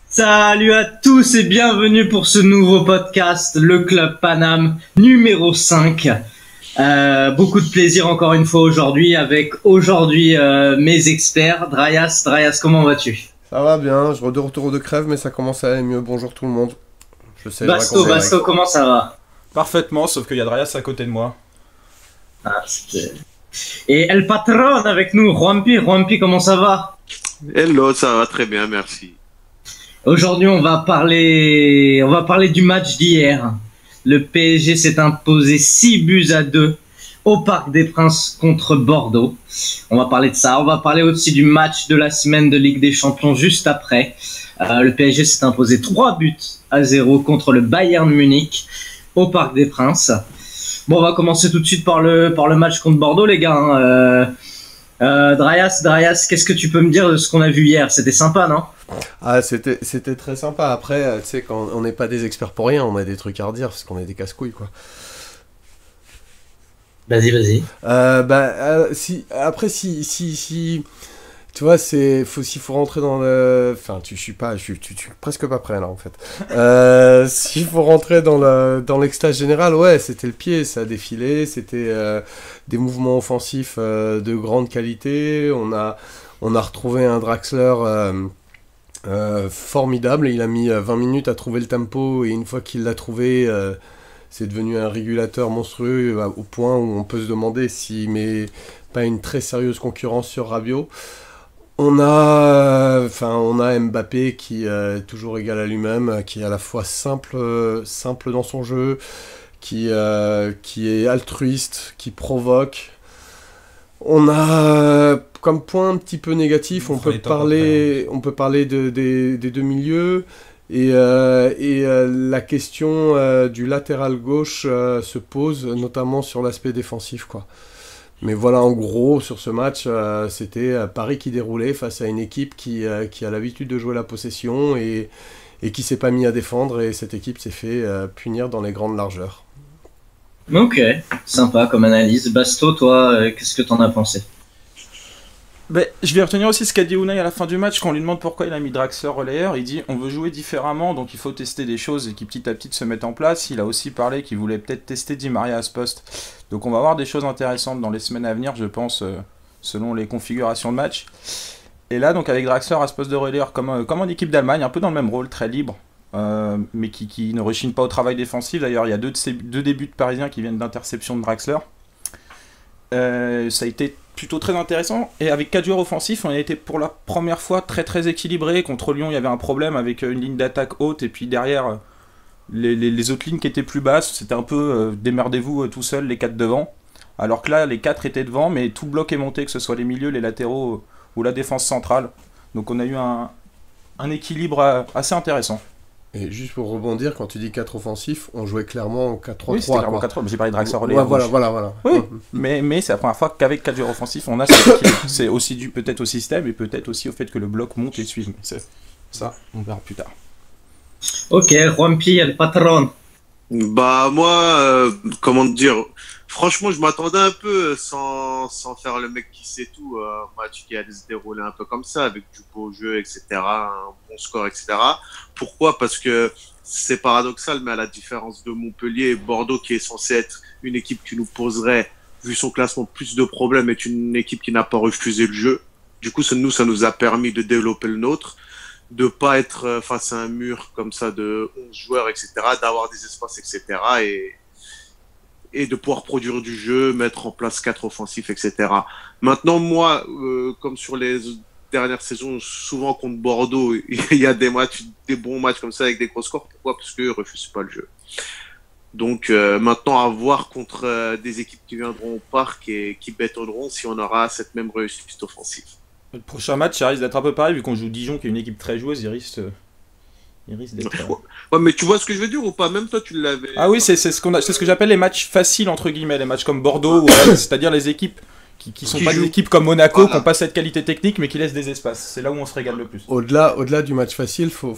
Salut à tous et bienvenue pour ce nouveau podcast, le Club Paname numéro 5. Beaucoup de plaisir encore une fois aujourd'hui avec mes experts. Dryas, comment vas-tu? Ça va bien, je de retour de crève, mais ça commence à aller mieux. Bonjour tout le monde. Je sais, Basto, comment ça va? Parfaitement, sauf qu'il y a Dryas à côté de moi. Et El Patron avec nous, Juanpi, comment ça va? Hello, ça va très bien, merci. Aujourd'hui, on va parler du match d'hier. Le PSG s'est imposé 6-2 au Parc des Princes contre Bordeaux. On va parler de ça. On va parler aussi du match de la semaine de Ligue des Champions juste après. Le PSG s'est imposé 3-0 contre le Bayern Munich au Parc des Princes. Bon, on va commencer tout de suite par le match contre Bordeaux, les gars. Dryas, qu'est-ce que tu peux me dire de ce qu'on a vu hier? C'était sympa, non? Ah, c'était très sympa. Après, tu sais, quand on n'est pas des experts pour rien, on a des trucs à redire parce qu'on est des casse-couilles, quoi. Vas-y. Si, tu vois, s'il faut rentrer dans le... Enfin, je suis presque pas prêt, là, en fait. S'il faut rentrer dans l'extase générale, ouais, c'était le pied, ça a défilé, c'était des mouvements offensifs de grande qualité, on a retrouvé un Draxler formidable, il a mis 20 minutes à trouver le tempo, et une fois qu'il l'a trouvé... c'est devenu un régulateur monstrueux au point où on peut se demander s'il met pas une très sérieuse concurrence sur Rabiot. On a Mbappé qui est toujours égal à lui-même, qui est à la fois simple dans son jeu, qui est altruiste, qui provoque. On a comme point un petit peu négatif, on peut parler des deux milieux. Et la question du latéral gauche se pose, notamment sur l'aspect défensif, quoi. Mais voilà, en gros, sur ce match, c'était Paris qui déroulait face à une équipe qui a l'habitude de jouer la possession et qui s'est pas mis à défendre, et cette équipe s'est fait punir dans les grandes largeurs. Ok, sympa comme analyse. Basto, toi, qu'est-ce que t'en as pensé? Je vais retenir aussi ce qu'a dit Unai à la fin du match quand on lui demande pourquoi il a mis Draxler relayeur. Il dit on veut jouer différemment, donc il faut tester des choses et qui petit à petit se mettent en place. Il a aussi parlé qu'il voulait peut-être tester Di Maria à ce poste. Donc on va avoir des choses intéressantes dans les semaines à venir, je pense, selon les configurations de match. Et là, donc avec Draxler à ce poste de relayeur, comme en équipe d'Allemagne, un peu dans le même rôle, très libre, mais qui ne rechigne pas au travail défensif. D'ailleurs, il y a deux débuts de Parisiens qui viennent d'interception de Draxler. Ça a été plutôt très intéressant, et avec 4 joueurs offensifs, on a été pour la première fois très très équilibré. Contre Lyon, il y avait un problème avec une ligne d'attaque haute, et puis derrière, les autres lignes qui étaient plus basses, c'était un peu démerdez-vous tout seul, les 4 devant. Alors que là, les 4 étaient devant, mais tout le bloc est monté, que ce soit les milieux, les latéraux ou la défense centrale. Donc on a eu un équilibre assez intéressant. Et juste pour rebondir, quand tu dis 4 offensifs, on jouait clairement en 4-3-3. Oui, c'était clairement 4-3, j'ai parlé de Draxler relais. Ouais, voilà. Oui, mais c'est la première fois qu'avec 4 joueurs offensifs, on a cet équilibre. C'est aussi dû peut-être au système et peut-être aussi au fait que le bloc monte et suive. C'est ça, on verra plus tard. Ok, Juanpi, El Patron. Bah moi, comment te dire, franchement je m'attendais un peu sans faire le mec qui sait tout, un match qui allait se dérouler un peu comme ça, avec du beau jeu, etc., un bon score, etc. Pourquoi? Parce que c'est paradoxal, mais à la différence de Montpellier, Bordeaux, qui est censé être une équipe qui nous poserait, vu son classement, plus de problèmes, est une équipe qui n'a pas refusé le jeu. Du coup, ça nous a permis de développer le nôtre, de pas être face à un mur comme ça de 11 joueurs, etc., d'avoir des espaces, etc., et de pouvoir produire du jeu, mettre en place 4 offensifs, etc. Maintenant, moi, comme sur les dernières saisons, souvent contre Bordeaux, il y a des bons matchs comme ça avec des gros scores. Pourquoi? Parce qu'ils ne refusent pas le jeu. Donc maintenant, à voir contre des équipes qui viendront au parc et qui bétonneront si on aura cette même réussite offensive. Le prochain match, ça risque d'être un peu pareil, vu qu'on joue Dijon, qui est une équipe très joueuse, il risque d'être... Ouais, mais tu vois ce que je veux dire ou pas? Même toi, tu l'avais... Ah oui, c'est ce que j'appelle les matchs faciles, entre guillemets, les matchs comme Bordeaux, c'est-à-dire les équipes qui sont pas des équipes comme Monaco, voilà, qui n'ont pas cette qualité technique, mais qui laissent des espaces. C'est là où on se régale le plus. Au-delà du match facile, faut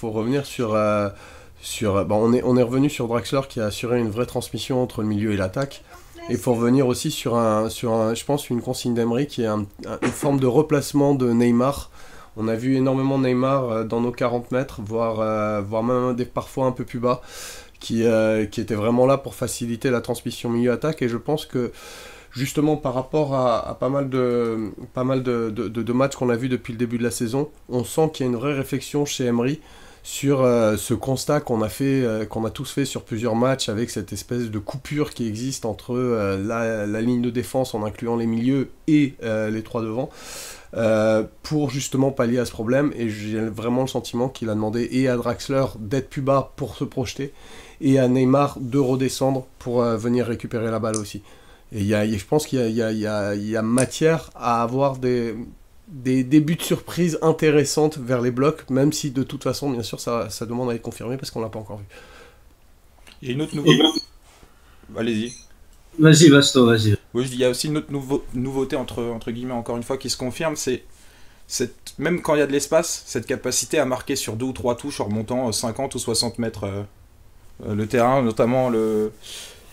revenir sur... on est revenu sur Draxler, qui a assuré une vraie transmission entre le milieu et l'attaque. Et il faut revenir aussi sur je pense, une consigne d'Emery qui est une forme de replacement de Neymar. On a vu énormément Neymar dans nos 40 mètres, voire même parfois un peu plus bas, qui était vraiment là pour faciliter la transmission milieu-attaque. Et je pense que justement par rapport à pas mal de matchs qu'on a vus depuis le début de la saison, on sent qu'il y a une vraie réflexion chez Emery sur ce constat qu'on a tous fait sur plusieurs matchs, avec cette espèce de coupure qui existe entre la ligne de défense en incluant les milieux et les trois devant, pour justement pallier à ce problème. Et j'ai vraiment le sentiment qu'il a demandé et à Draxler d'être plus bas pour se projeter, et à Neymar de redescendre pour venir récupérer la balle aussi. Et je pense qu'il y a matière à avoir des buts de surprise intéressantes vers les blocs, même si de toute façon, bien sûr, ça demande à être confirmé parce qu'on l'a pas encore vu. Il y a une autre nouveauté. Allez-y. Vas-y, Basto, vas-y. Oui, il y a aussi une autre nouveauté, entre guillemets, encore une fois, qui se confirme, c'est même quand il y a de l'espace, cette capacité à marquer sur 2 ou 3 touches en remontant 50 ou 60 mètres le terrain, notamment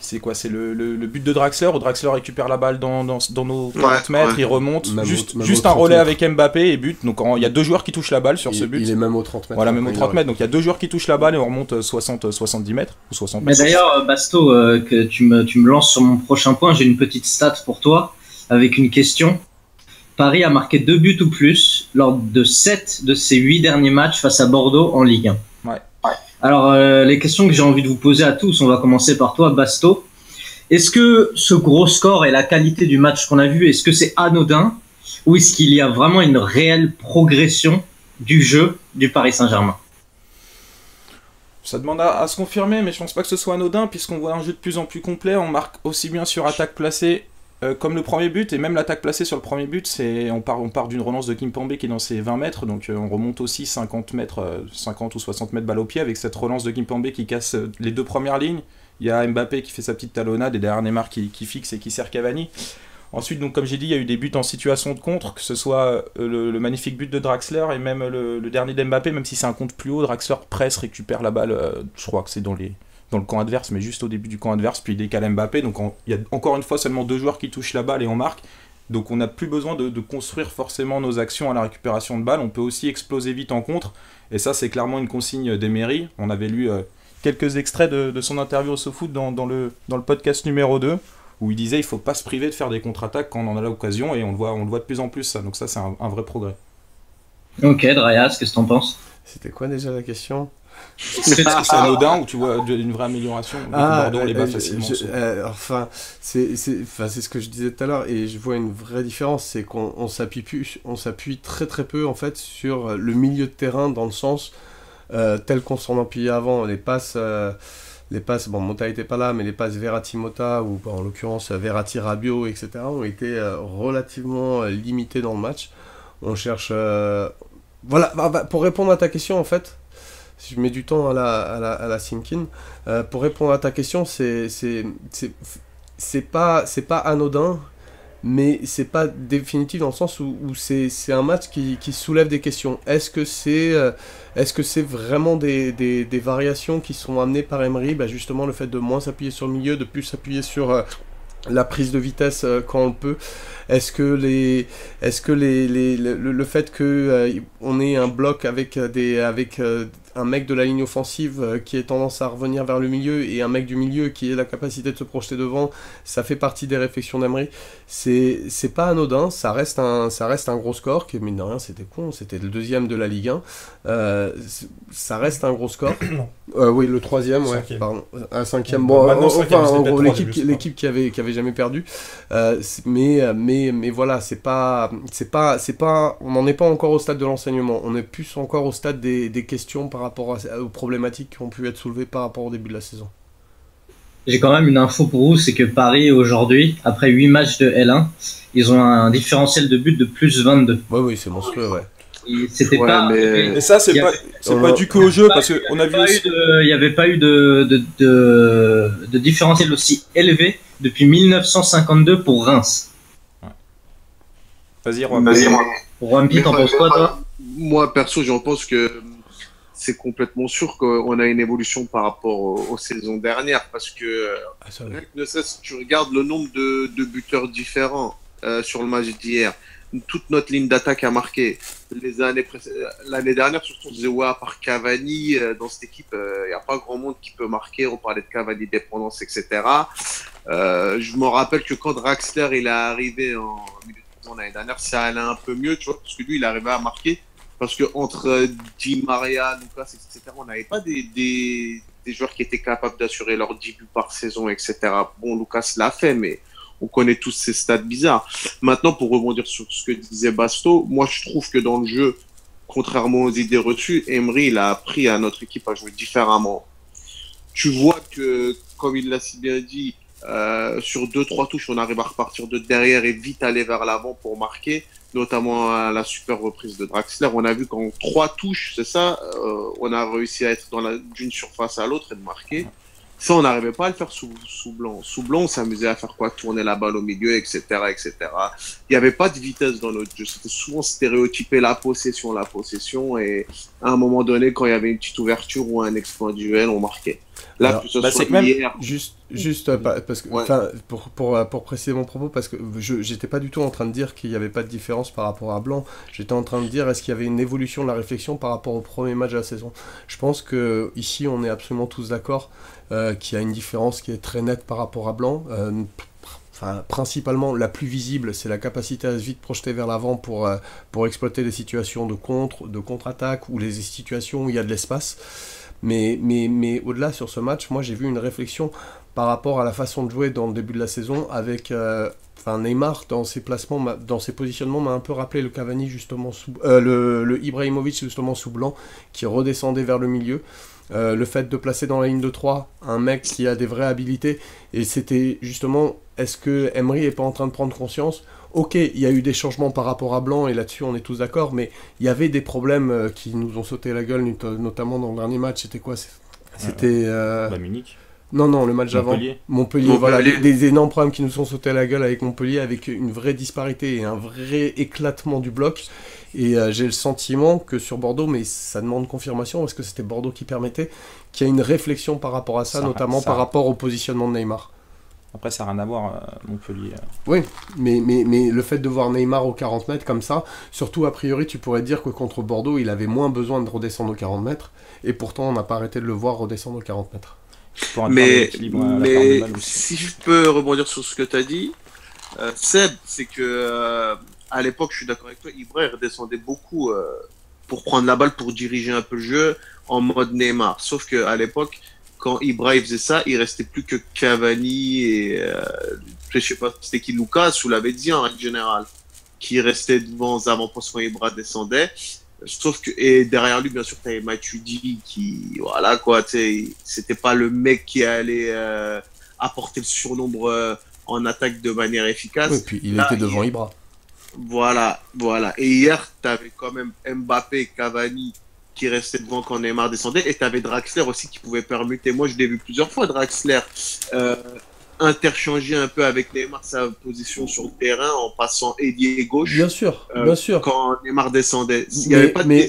c'est quoi? C'est le but de Draxler, où Draxler récupère la balle dans nos 40 mètres, il remonte, même juste un relais avec Mbappé et but. Donc il y a 2 joueurs qui touchent la balle sur ce but. Il est même aux 30 mètres. Voilà, même aux 30 mètres. Donc il y a 2 joueurs qui touchent la balle et on remonte 60-70 mètres. Ou 60 Mais d'ailleurs, Basto, que tu me lances sur mon prochain point, j'ai une petite stat pour toi, avec une question. Paris a marqué 2 buts ou plus lors de 7 de ses 8 derniers matchs face à Bordeaux en Ligue 1. Ouais. Alors, les questions que j'ai envie de vous poser à tous, on va commencer par toi, Basto. Est-ce que ce gros score et la qualité du match qu'on a vu, est-ce que c'est anodin, ou est-ce qu'il y a vraiment une réelle progression du jeu du Paris Saint-Germain? Ça demande à se confirmer, mais je pense pas que ce soit anodin, puisqu'on voit un jeu de plus en plus complet. On marque aussi bien sur attaque placée comme le premier but, et même l'attaque placée sur le premier but, on part d'une relance de Kimpembe qui est dans ses 20 mètres, donc on remonte aussi 50 ou 60 mètres balle au pied, avec cette relance de Kimpembe qui casse les 2 premières lignes. Il y a Mbappé qui fait sa petite talonnade, et derrière Neymar qui fixe et qui sert Cavani. Ensuite, donc, comme j'ai dit, il y a eu des buts en situation de contre, que ce soit le magnifique but de Draxler et même le dernier d'Mbappé, même si c'est un contre plus haut, Draxler presse, récupère la balle, je crois que c'est dans le camp adverse, mais juste au début du camp adverse, puis il décale Mbappé. Donc il y a encore une fois seulement 2 joueurs qui touchent la balle et on marque. Donc on n'a plus besoin de construire forcément nos actions à la récupération de balle, on peut aussi exploser vite en contre, et ça c'est clairement une consigne d'Emery. On avait lu quelques extraits de son interview au SoFoot dans le podcast numéro 2, où il disait il faut pas se priver de faire des contre-attaques quand on en a l'occasion, et on le voit de plus en plus ça, donc ça c'est un vrai progrès. Ok, Drayas, qu'est-ce que t'en penses? C'était quoi déjà la question? Est-ce que c'est anodin ou tu vois une vraie amélioration? Bordeaux, on les bat facilement. C'est ce que je disais tout à l'heure, et je vois une vraie différence, c'est qu'on s'appuie très très peu en fait sur le milieu de terrain, dans le sens tel qu'on s'en appuyait avant. Les passes, bon, Mota n'était pas là, mais les passes Verratti-Mota, ou en l'occurrence Verratti-Rabiot, etc., ont été relativement limitées dans le match. On cherche... Voilà, pour répondre à ta question, en fait, si je mets du temps à la Simkin, pour répondre à ta question, c'est pas anodin, mais c'est pas définitif, dans le sens où c'est un match qui soulève des questions. Est-ce que c'est vraiment des variations qui sont amenées par Emery? Justement, le fait de moins s'appuyer sur le milieu, de plus s'appuyer sur la prise de vitesse quand on le peut. Est-ce que le fait que on ait un bloc avec un mec de la ligne offensive qui ait tendance à revenir vers le milieu, et un mec du milieu qui ait la capacité de se projeter devant, ça fait partie des réflexions d'Emery. C'est pas anodin, ça reste un gros score, qui mine de rien c'était le 2e de la Ligue 1. Ça reste un gros score. Oui, le 3e, ouais, pardon. Un 5e, bon, enfin, en gros, l'équipe qui avait jamais perdu. Mais voilà, on n'en est pas encore au stade de l'enseignement, on est plus encore au stade des questions par rapport aux problématiques qui ont pu être soulevées par rapport au début de la saison. J'ai quand même une info pour vous, c'est que Paris aujourd'hui, après 8 matchs de L1, ils ont un différentiel de but de plus 22. Oui, c'est monstrueux, ouais. C'était pas. Mais ça, c'est pas dû qu'au jeu, parce qu'on a vu aussi. Il n'y avait pas eu de différentiel aussi élevé depuis 1952 pour Reims. Ouais. Vas-y, Roy. Rampi, t'en penses quoi, toi? Moi, perso, j'en pense que c'est complètement sûr qu'on a une évolution par rapport aux saisons dernières, parce que ne cesse, tu regardes le nombre de buteurs différents sur le match d'hier. toute notre ligne d'attaque a marqué. L'année dernière, surtout, on disait, ouais, à part Cavani, dans cette équipe, il n'y a pas grand monde qui peut marquer. On parlait de Cavani dépendance, etc. Je me rappelle que quand Draxler il est arrivé en milieu de saison l'année dernière, ça allait un peu mieux, tu vois, parce que lui, il arrivait à marquer. Parce que entre Di Maria, Lucas, etc., on n'avait pas des joueurs qui étaient capables d'assurer leurs 10 buts par saison, etc. Bon, Lucas l'a fait, mais on connaît tous ces stats bizarres. Maintenant, pour rebondir sur ce que disait Basto, moi, je trouve que dans le jeu, contrairement aux idées reçues, Emery, il a appris à notre équipe à jouer différemment. Tu vois que, comme il l'a si bien dit, sur 2-3 touches, on arrive à repartir de derrière et vite aller vers l'avant pour marquer, notamment à la super reprise de Draxler. On a vu qu'en 3 touches, c'est ça, on a réussi à être d'une surface à l'autre et de marquer. Ça, on n'arrivait pas à le faire sous Blanc. Sous Blanc, on s'amusait à faire quoi? Tourner la balle au milieu, etc., etc. Il n'y avait pas de vitesse dans notre jeu. C'était souvent stéréotypé la possession. Et à un moment donné, quand il y avait une petite ouverture ou un exploit duel, on marquait. Là, Alors, que ce soit hier... parce que, Ouais. pour préciser mon propos, parce que j'étais pas du tout en train de dire qu'il n'y avait pas de différence par rapport à Blanc. J'étais en train de dire est-ce qu'il y avait une évolution de la réflexion par rapport au premier match de la saison. Je pense que ici on est absolument tous d'accord qu'il y a une différence qui est très nette par rapport à Blanc. Principalement, la plus visible, c'est la capacité à se vite projeter vers l'avant pour exploiter les situations de contre-attaque ou les situations où il y a de l'espace. Mais au-delà sur ce match, moi j'ai vu une réflexion par rapport à la façon de jouer dans le début de la saison avec Neymar dans ses placements, dans ses positionnements m'a un peu rappelé le Cavani justement le Ibrahimovic justement sous Blanc qui redescendait vers le milieu. Le fait de placer dans la ligne de 3 un mec qui a des vraies habilités, et c'était justement, est-ce que Emery est pas en train de prendre conscience? Ok, il y a eu des changements par rapport à Blanc, et là-dessus on est tous d'accord, mais il y avait des problèmes qui nous ont sauté la gueule, notamment dans le dernier match. C'était quoi? C'était... Munich. Non, le match d'avant. Montpellier, voilà, des énormes problèmes qui nous sont sautés à la gueule avec Montpellier, avec une vraie disparité et un vrai éclatement du bloc. Et j'ai le sentiment que sur Bordeaux, mais ça demande confirmation, parce que c'était Bordeaux qui permettait, qu'il y a une réflexion par rapport à ça, notamment par rapport au positionnement de Neymar. Après, ça n'a rien à voir, Montpellier. Oui, mais le fait de voir Neymar aux 40 mètres comme ça, surtout a priori, tu pourrais dire que contre Bordeaux, il avait moins besoin de redescendre aux 40 mètres, et pourtant on n'a pas arrêté de le voir redescendre aux 40 mètres. Mais si je peux rebondir sur ce que tu as dit, Seb, c'est que à l'époque, je suis d'accord avec toi, Ibra redescendait beaucoup pour prendre la balle, pour diriger un peu le jeu en mode Neymar. Sauf qu'à l'époque, quand Ibra faisait ça, il restait plus que Cavani et je sais pas c'était qui, Lucas ou l'avait en règle générale, qui restait devant aux avant-postes quand Ibra descendait. Sauf que, et derrière lui, bien sûr, t'avais Matuidi qui, voilà, quoi, c'était pas le mec qui allait apporter le surnombre en attaque de manière efficace. Oui, puis il était devant Ibra. Voilà. Et hier, t'avais quand même Mbappé et Cavani qui restaient devant quand Neymar descendait, et t'avais Draxler aussi qui pouvait permuter. Moi, je l'ai vu plusieurs fois, Draxler, interchanger un peu avec Neymar sa position sur le terrain en passant ailier gauche. Bien sûr. Quand Neymar descendait. Il y avait pas de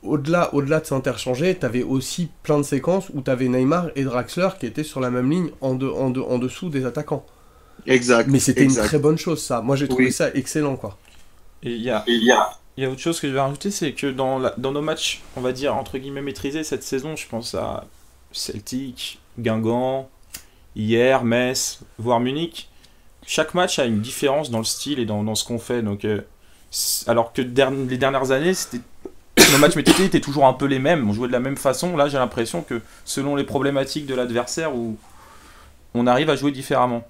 au-delà de s'interchanger, tu avais aussi plein de séquences où tu avais Neymar et Draxler qui étaient sur la même ligne en dessous des attaquants. Exact. Mais c'était une très bonne chose, ça. Moi, j'ai trouvé ça excellent, quoi. Et il y a autre chose que je vais rajouter, c'est que dans nos matchs, on va dire, entre guillemets, maîtrisés cette saison, je pense à Celtic, Guingamp, hier, Metz, voire Munich, chaque match a une différence dans le style et dans ce qu'on fait. Donc, alors que les dernières années, nos matchs maîtrisés étaient toujours un peu les mêmes, on jouait de la même façon. Là, j'ai l'impression que selon les problématiques de l'adversaire, on arrive à jouer différemment.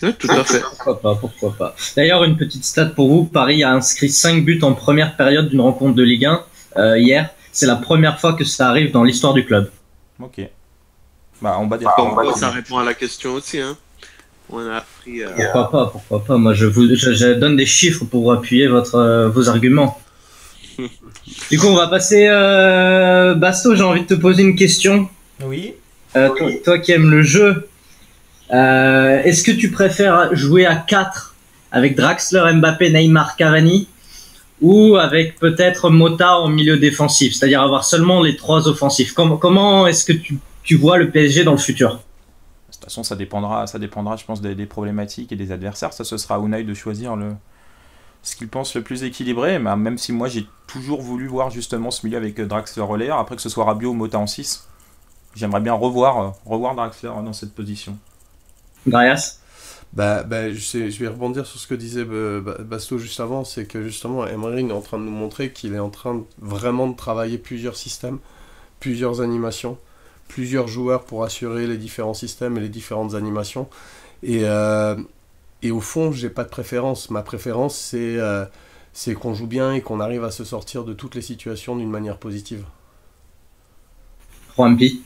Oui, tout à fait. Pourquoi pas. D'ailleurs, une petite stat pour vous, Paris a inscrit 5 buts en première période d'une rencontre de Ligue 1 hier. C'est la première fois que ça arrive dans l'histoire du club. Ok. Bah, on va dire ça répond à la question aussi, hein. On a appris. Pourquoi pas. Moi, je donne des chiffres pour appuyer vos arguments. Du coup, on va passer. Basto, j'ai envie de te poser une question. Oui. Toi qui aimes le jeu, est-ce que tu préfères jouer à 4 avec Draxler, Mbappé, Neymar, Cavani, ou avec peut-être Mota en milieu défensif, c'est-à-dire avoir seulement les 3 offensifs? Comment est-ce que tu vois le PSG dans le futur? De toute façon, ça dépendra, je pense, des problématiques et des adversaires. Ça, ce sera à Unai de choisir ce qu'il pense le plus équilibré, mais même si moi j'ai toujours voulu voir justement ce milieu avec Draxler relayeur, après que ce soit Rabiot ou Mota en 6, j'aimerais bien revoir Draxler dans cette position. Grayas. Je vais rebondir sur ce que disait Basto juste avant, c'est que justement Emery est en train de nous montrer qu'il est en train vraiment de travailler plusieurs systèmes, plusieurs animations, plusieurs joueurs pour assurer les différents systèmes et les différentes animations. Et au fond, j'ai pas de préférence. Ma préférence, c'est qu'on joue bien et qu'on arrive à se sortir de toutes les situations d'une manière positive. Juanpi.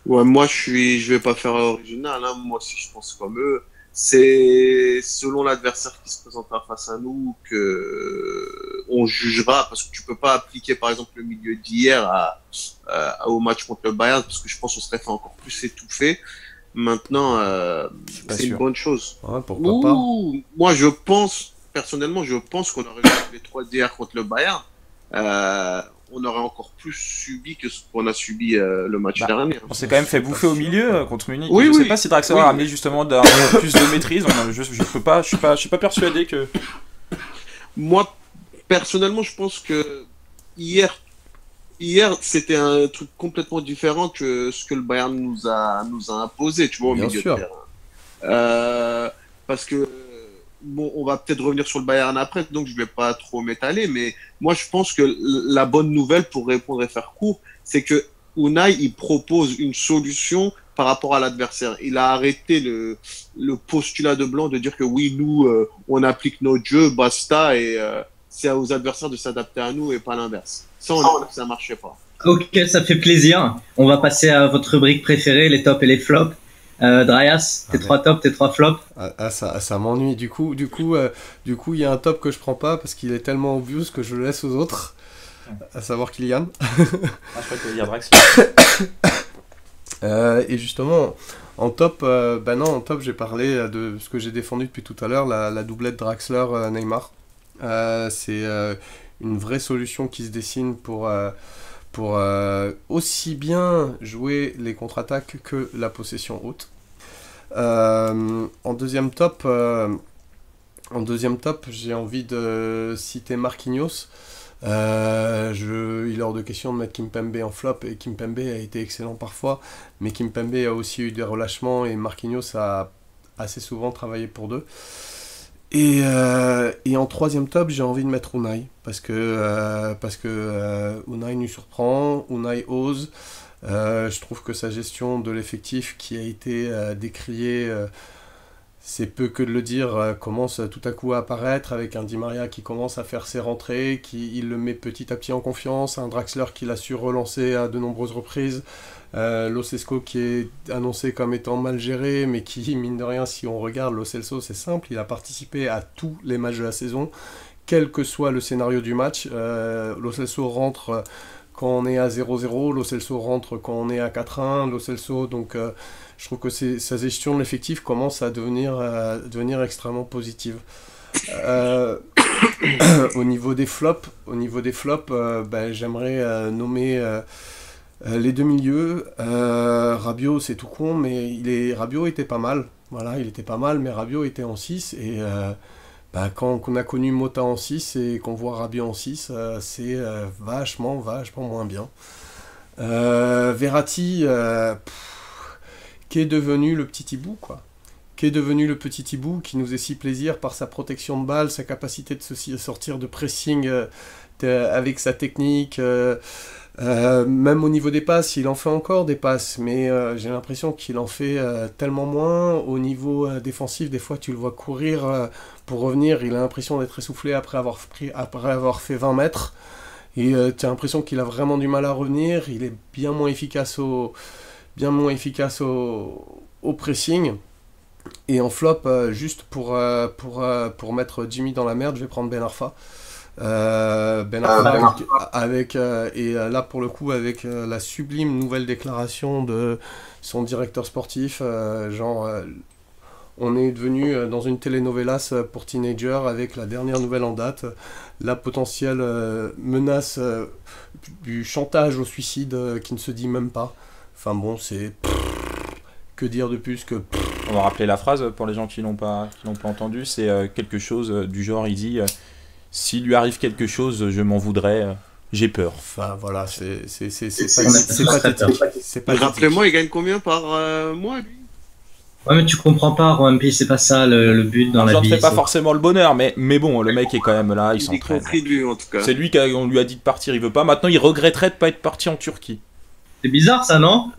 Ouais, moi je vais pas faire original, hein. Moi aussi je pense comme eux. C'est selon l'adversaire qui se présentera face à nous que on jugera, parce que tu peux pas appliquer par exemple le milieu d'hier au match contre le Bayern, parce que je pense qu'on serait fait encore plus étouffer. Maintenant, c'est une bonne chose. Ouais, pourquoi pas. Moi personnellement, je pense qu'on aurait joué les 3 d'hier contre le Bayern. On aurait encore plus subi que ce qu'on a subi le match dernier. On s'est quand même fait bouffer au milieu contre Munich. Oui, je sais pas si Draxler a amené justement plus de maîtrise. Je suis pas persuadé que. Moi, personnellement, je pense que hier c'était un truc complètement différent que ce que le Bayern nous a imposé, tu vois, au milieu de terrain. Parce que bon, on va peut-être revenir sur le Bayern après, donc je vais pas trop m'étaler, mais moi je pense que la bonne nouvelle, pour répondre et faire court, c'est que Unai, il propose une solution par rapport à l'adversaire. Il a arrêté le postulat de Blanc de dire que oui, nous, on applique notre jeu, basta, et c'est aux adversaires de s'adapter à nous et pas l'inverse. Ça marchait pas. Ok, ça fait plaisir. On va passer à votre rubrique préférée, les tops et les flops. Dryas, tes 3 tops, tes 3 flops. Ça m'ennuie. Du coup, il y a un top que je prends pas parce qu'il est tellement obvious que je le laisse aux autres, à savoir Kylian. Je crois que tu veux dire Draxler. Et justement, en top, en top, j'ai parlé de ce que j'ai défendu depuis tout à l'heure, la doublette Draxler-Neymar. C'est une vraie solution qui se dessine pour aussi bien jouer les contre-attaques que la possession haute. En deuxième top, j'ai envie de citer Marquinhos. Il est hors de question de mettre Kimpembe en flop, et Kimpembe a été excellent parfois, mais Kimpembe a aussi eu des relâchements et Marquinhos a assez souvent travaillé pour deux. Et en troisième top, j'ai envie de mettre Unai, parce que Unai nous surprend, Unai ose. Je trouve que sa gestion de l'effectif qui a été décriée, c'est peu que de le dire, commence tout à coup à apparaître, avec un Di Maria qui commence à faire ses rentrées, il le met petit à petit en confiance, un Draxler qui l'a su relancer à de nombreuses reprises, Lo Celso qui est annoncé comme étant mal géré, mais qui, mine de rien, si on regarde Lo Celso, c'est simple, il a participé à tous les matchs de la saison, quel que soit le scénario du match. Lo Celso rentre quand on est à 0-0, Lo Celso rentre quand on est à 4-1, Lo Celso, donc je trouve que sa gestion de l'effectif commence à devenir extrêmement positive. Au niveau des flops, j'aimerais nommer les deux milieux. Rabiot, c'est tout con, mais Rabiot était pas mal. Voilà, il était pas mal, mais Rabiot était en 6, et quand on a connu Mota en 6 et qu'on voit Rabiot en 6, c'est vachement moins bien. Verratti, qui est devenu le petit hibou, quoi. Qui est devenu le petit hibou qui nous est si plaisir par sa protection de balle, sa capacité de sortir de pressing avec sa technique. Même au niveau des passes, il en fait encore des passes, mais j'ai l'impression qu'il en fait tellement moins. Au niveau défensif, des fois tu le vois courir pour revenir, il a l'impression d'être essoufflé après avoir fait 20 mètres, et tu as l'impression qu'il a vraiment du mal à revenir. Il est bien moins efficace au pressing. Et en flop, juste pour mettre Jimmy dans la merde, je vais prendre Ben Arfa. Et là pour le coup avec la sublime nouvelle déclaration de son directeur sportif, on est devenu dans une telenovelas pour teenagers, avec la dernière nouvelle en date, la potentielle menace du chantage au suicide qui ne se dit même pas. Enfin bon, c'est que dire de plus que On va rappeler la phrase pour les gens qui l'ont pas entendu. C'est quelque chose du genre, il dit s'il lui arrive quelque chose, je m'en voudrais, j'ai peur. Enfin voilà, c'est pathétique. Rappelez-moi, il gagne combien par mois, lui? Ouais, mais tu comprends pas, Rumpy, c'est pas ça le but dans la vie. J'en fais pas forcément le bonheur, mais bon, le mec est quand même là, il s'entraîne. Lui, en tout cas. C'est lui qu'on lui a dit de partir, il veut pas. Maintenant, il regretterait de pas être parti en Turquie. C'est bizarre ça, non?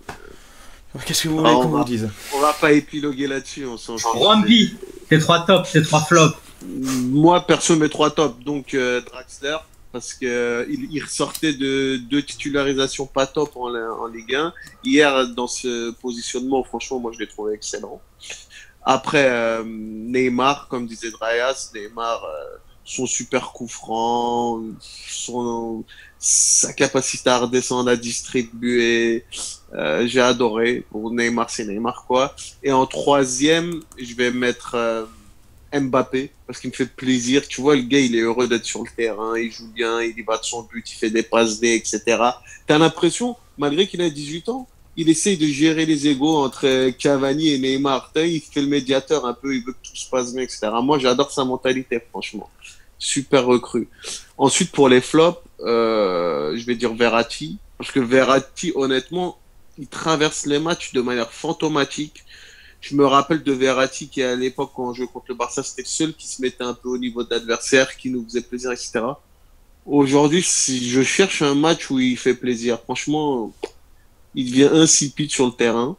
Qu'est-ce que vous voulez qu'on vous dise? On va pas épiloguer là-dessus, on s'en fout. Rumpy, tes 3 tops, tes 3 flops. Moi, perso, mes 3 tops. Donc, Draxler, parce que il ressortait de 2 titularisations pas top en Ligue 1. Hier, dans ce positionnement, franchement, moi, je l'ai trouvé excellent. Après, Neymar, comme disait Drayas, Neymar, son super coup franc, sa capacité à redescendre, à distribuer, j'ai adoré. Pour Neymar, c'est Neymar, quoi. Et en 3e, je vais mettre Mbappé, parce qu'il me fait plaisir. Tu vois, le gars, il est heureux d'être sur le terrain, il joue bien, il y va de son but, il fait des passes D, etc. T'as l'impression, malgré qu'il a 18 ans, il essaye de gérer les égos entre Cavani et Neymar. Il fait le médiateur un peu, il veut que tout se passe bien, etc. Moi, j'adore sa mentalité, franchement. Super recrue. Ensuite, pour les flops, je vais dire Verratti, parce que Verratti, honnêtement, il traverse les matchs de manière fantomatique. Je me rappelle de Verratti qui, à l'époque, quand on jouait contre le Barça, c'était le seul qui se mettait un peu au niveau de l'adversaire, qui nous faisait plaisir, etc. Aujourd'hui, si je cherche un match où il fait plaisir, franchement, il devient insipide sur le terrain.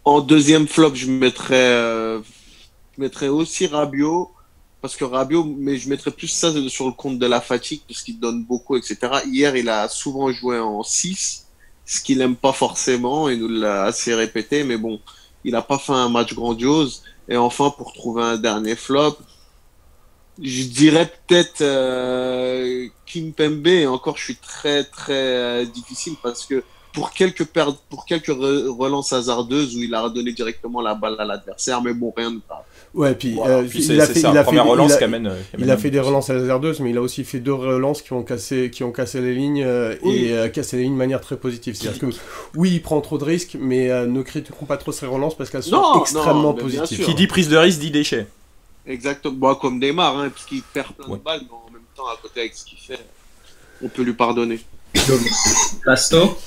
En 2e flop, je mettrais aussi Rabiot, parce que Rabiot, mais je mettrais plus ça sur le compte de la fatigue, parce qu'il donne beaucoup, etc. Hier, il a souvent joué en 6, ce qu'il aime pas forcément, il nous l'a assez répété, mais bon, il n'a pas fait un match grandiose. Et enfin, pour trouver un dernier flop, je dirais peut-être Kimpembe. Et encore, je suis très très difficile parce que pour quelques relances hasardeuses où il a redonné directement la balle à l'adversaire, mais bon, rien de grave. Ouais, puis voilà. Il a fait des relances hasardeuses, mais il a aussi fait 2 relances qui ont cassé les lignes et cassé les lignes de manière très positive. C'est-à-dire que oui, il prend trop de risques, mais ne critiquons pas trop ses relances parce qu'elles sont extrêmement positives. Qui dit prise de risque dit déchet. Exactement, bon, comme Neymar, hein, puisqu'il perd plein de balles, mais en même temps, à côté avec ce qu'il fait, on peut lui pardonner. Plasto.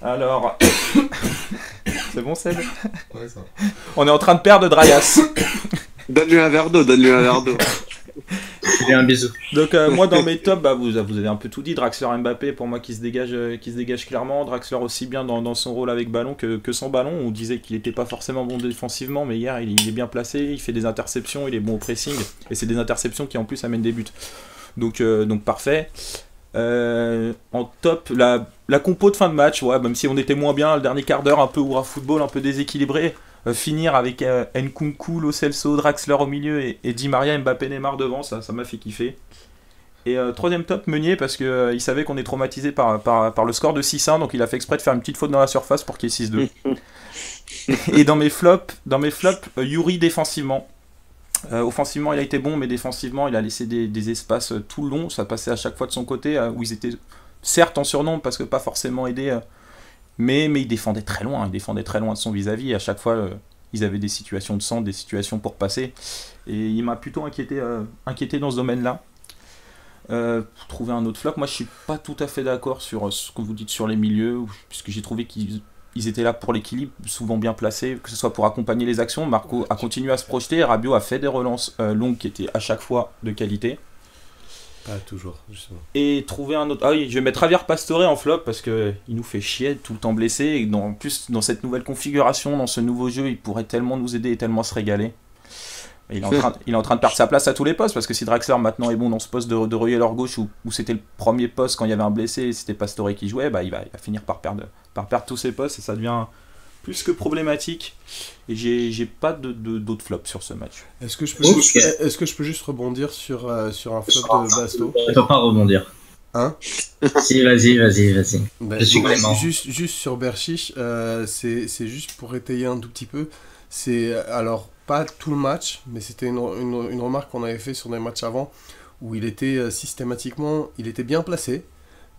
Alors, c'est bon, Seb? Ouais, ça. On est en train de perdre Drayas. Donne-lui un verre d'eau. Un bisou. Donc moi dans mes tops, vous avez un peu tout dit. Draxler, Mbappé, pour moi qui se dégage clairement. Draxler aussi bien dans son rôle avec ballon que sans ballon. On disait qu'il n'était pas forcément bon défensivement, mais hier il est bien placé, il fait des interceptions, il est bon au pressing, et c'est des interceptions qui en plus amènent des buts. Donc parfait. En top, la compo de fin de match, ouais, même si on était moins bien, le dernier quart d'heure un peu oura football, un peu déséquilibré. Finir avec Nkunku, Lo Celso, Draxler au milieu et Di Maria, Mbappé, Neymar devant, ça m'a fait kiffer. Et 3e top, Meunier, parce que il savait qu'on est traumatisé par le score de 6-1, donc il a fait exprès de faire une petite faute dans la surface pour qu'il y ait 6-2. Et dans mes flops, Yuri défensivement. Offensivement, il a été bon, mais défensivement, il a laissé des espaces tout le long. Ça passait à chaque fois de son côté, où ils étaient certes en surnombre, parce que pas forcément aidés, mais il défendait très loin. Il défendait très loin de son vis-à-vis. Et à chaque fois, ils avaient des situations de centre, des situations pour passer. Et il m'a plutôt inquiété dans ce domaine-là. Pour trouver un autre flop, moi je suis pas tout à fait d'accord sur ce que vous dites sur les milieux, puisque j'ai trouvé qu'ils étaient là pour l'équilibre, souvent bien placés, que ce soit pour accompagner les actions. Marco a continué à se projeter, Rabiot a fait des relances longues qui étaient à chaque fois de qualité. Pas toujours, justement. Et trouver un autre... Ah oui, je vais mettre Javier Pastore en flop parce qu'il nous fait chier tout le temps blessé, et en plus dans cette nouvelle configuration, dans ce nouveau jeu, il pourrait tellement nous aider et tellement se régaler. Il est en train de perdre sa place à tous les postes, parce que si Draxler maintenant est bon dans ce poste de relayeur gauche où c'était le premier poste quand il y avait un blessé et c'était Pastore qui jouait, il va finir par perdre tous ses postes et ça devient plus que problématique. Et j'ai pas d'autres flops sur ce match. Est-ce que je peux juste rebondir sur un flop de Basto? Je peux pas rebondir. Hein? Si, vas-y. Ben, je suis Clément. Juste sur Berchiche, c'est juste pour étayer un tout petit peu. C'est alors pas tout le match, mais c'était une remarque qu'on avait fait sur des matchs avant, où il était systématiquement, il était bien placé,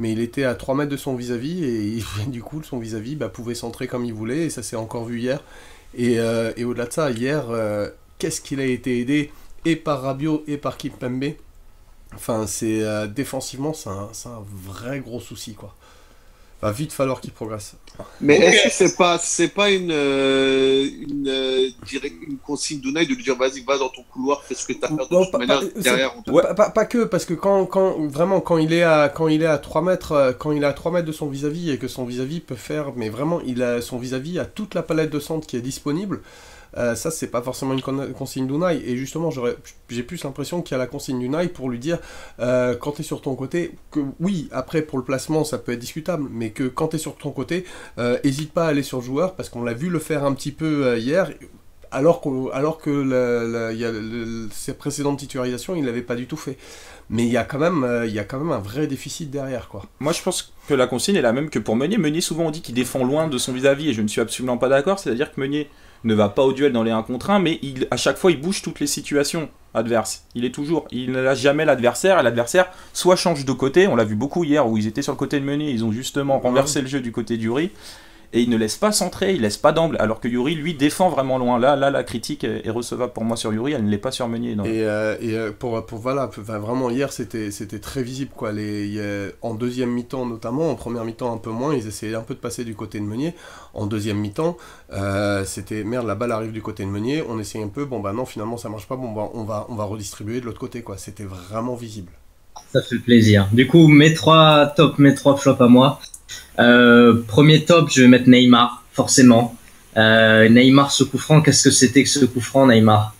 mais il était à 3 mètres de son vis-à-vis, et du coup son vis-à-vis pouvait centrer comme il voulait, et ça s'est encore vu hier. Et au-delà de ça, hier, qu'est-ce qu'il a été aidé et par Rabiot et par Kimpembe. Enfin, c'est défensivement, c'est un vrai gros souci, quoi. Va vite falloir qu'il progresse. Mais est-ce que c'est pas une consigne d'Unai de lui dire vas-y, va dans ton couloir, fais ce que t'as à faire de toute manière, derrière on te... Pas que, parce que quand il est à 3 mètres, quand il est à 3 mètres de son vis-à-vis et que son vis-à-vis peut faire, mais vraiment, son vis-à-vis a toute la palette de centres qui est disponible. Ça, c'est pas forcément une consigne d'Unai. Et justement, j'ai plus l'impression qu'il y a la consigne d'Unai pour lui dire quand t'es sur ton côté, que oui, après pour le placement, ça peut être discutable, mais que quand t'es sur ton côté, hésite pas à aller sur le joueur, parce qu'on l'a vu le faire un petit peu hier, alors que ses précédentes titularisations, il l'avait pas du tout fait. Mais il y a quand même un vrai déficit derrière, quoi. Moi, je pense que la consigne est la même que pour Meunier. Meunier, souvent, on dit qu'il défend loin de son vis-à-vis, et je ne suis absolument pas d'accord. C'est-à-dire que Meunier ne va pas au duel dans les 1 contre 1, mais à chaque fois, il bouge toutes les situations adverses. Il ne lâche jamais l'adversaire, et l'adversaire soit change de côté. On l'a vu beaucoup hier, où ils étaient sur le côté de Meunier, ils ont justement renversé le jeu du côté d'Uri. Et il ne laisse pas centrer, il laisse pas d'angle, alors que Yuri, lui, défend vraiment loin. Là, la critique est recevable pour moi sur Yuri, elle ne l'est pas sur Meunier. Non. Voilà, vraiment, hier, c'était très visible, quoi. En deuxième mi-temps, notamment, en première mi-temps, un peu moins, ils essayaient un peu de passer du côté de Meunier. En deuxième mi-temps, c'était, merde, la balle arrive du côté de Meunier, on essaye un peu, non, finalement, ça marche pas, on va redistribuer de l'autre côté, quoi. C'était vraiment visible. Ça fait plaisir. Du coup, mes trois flops à moi. Premier top, je vais mettre Neymar, forcément. Neymar, ce coup franc, qu'est-ce que c'était que ce coup franc, Neymar?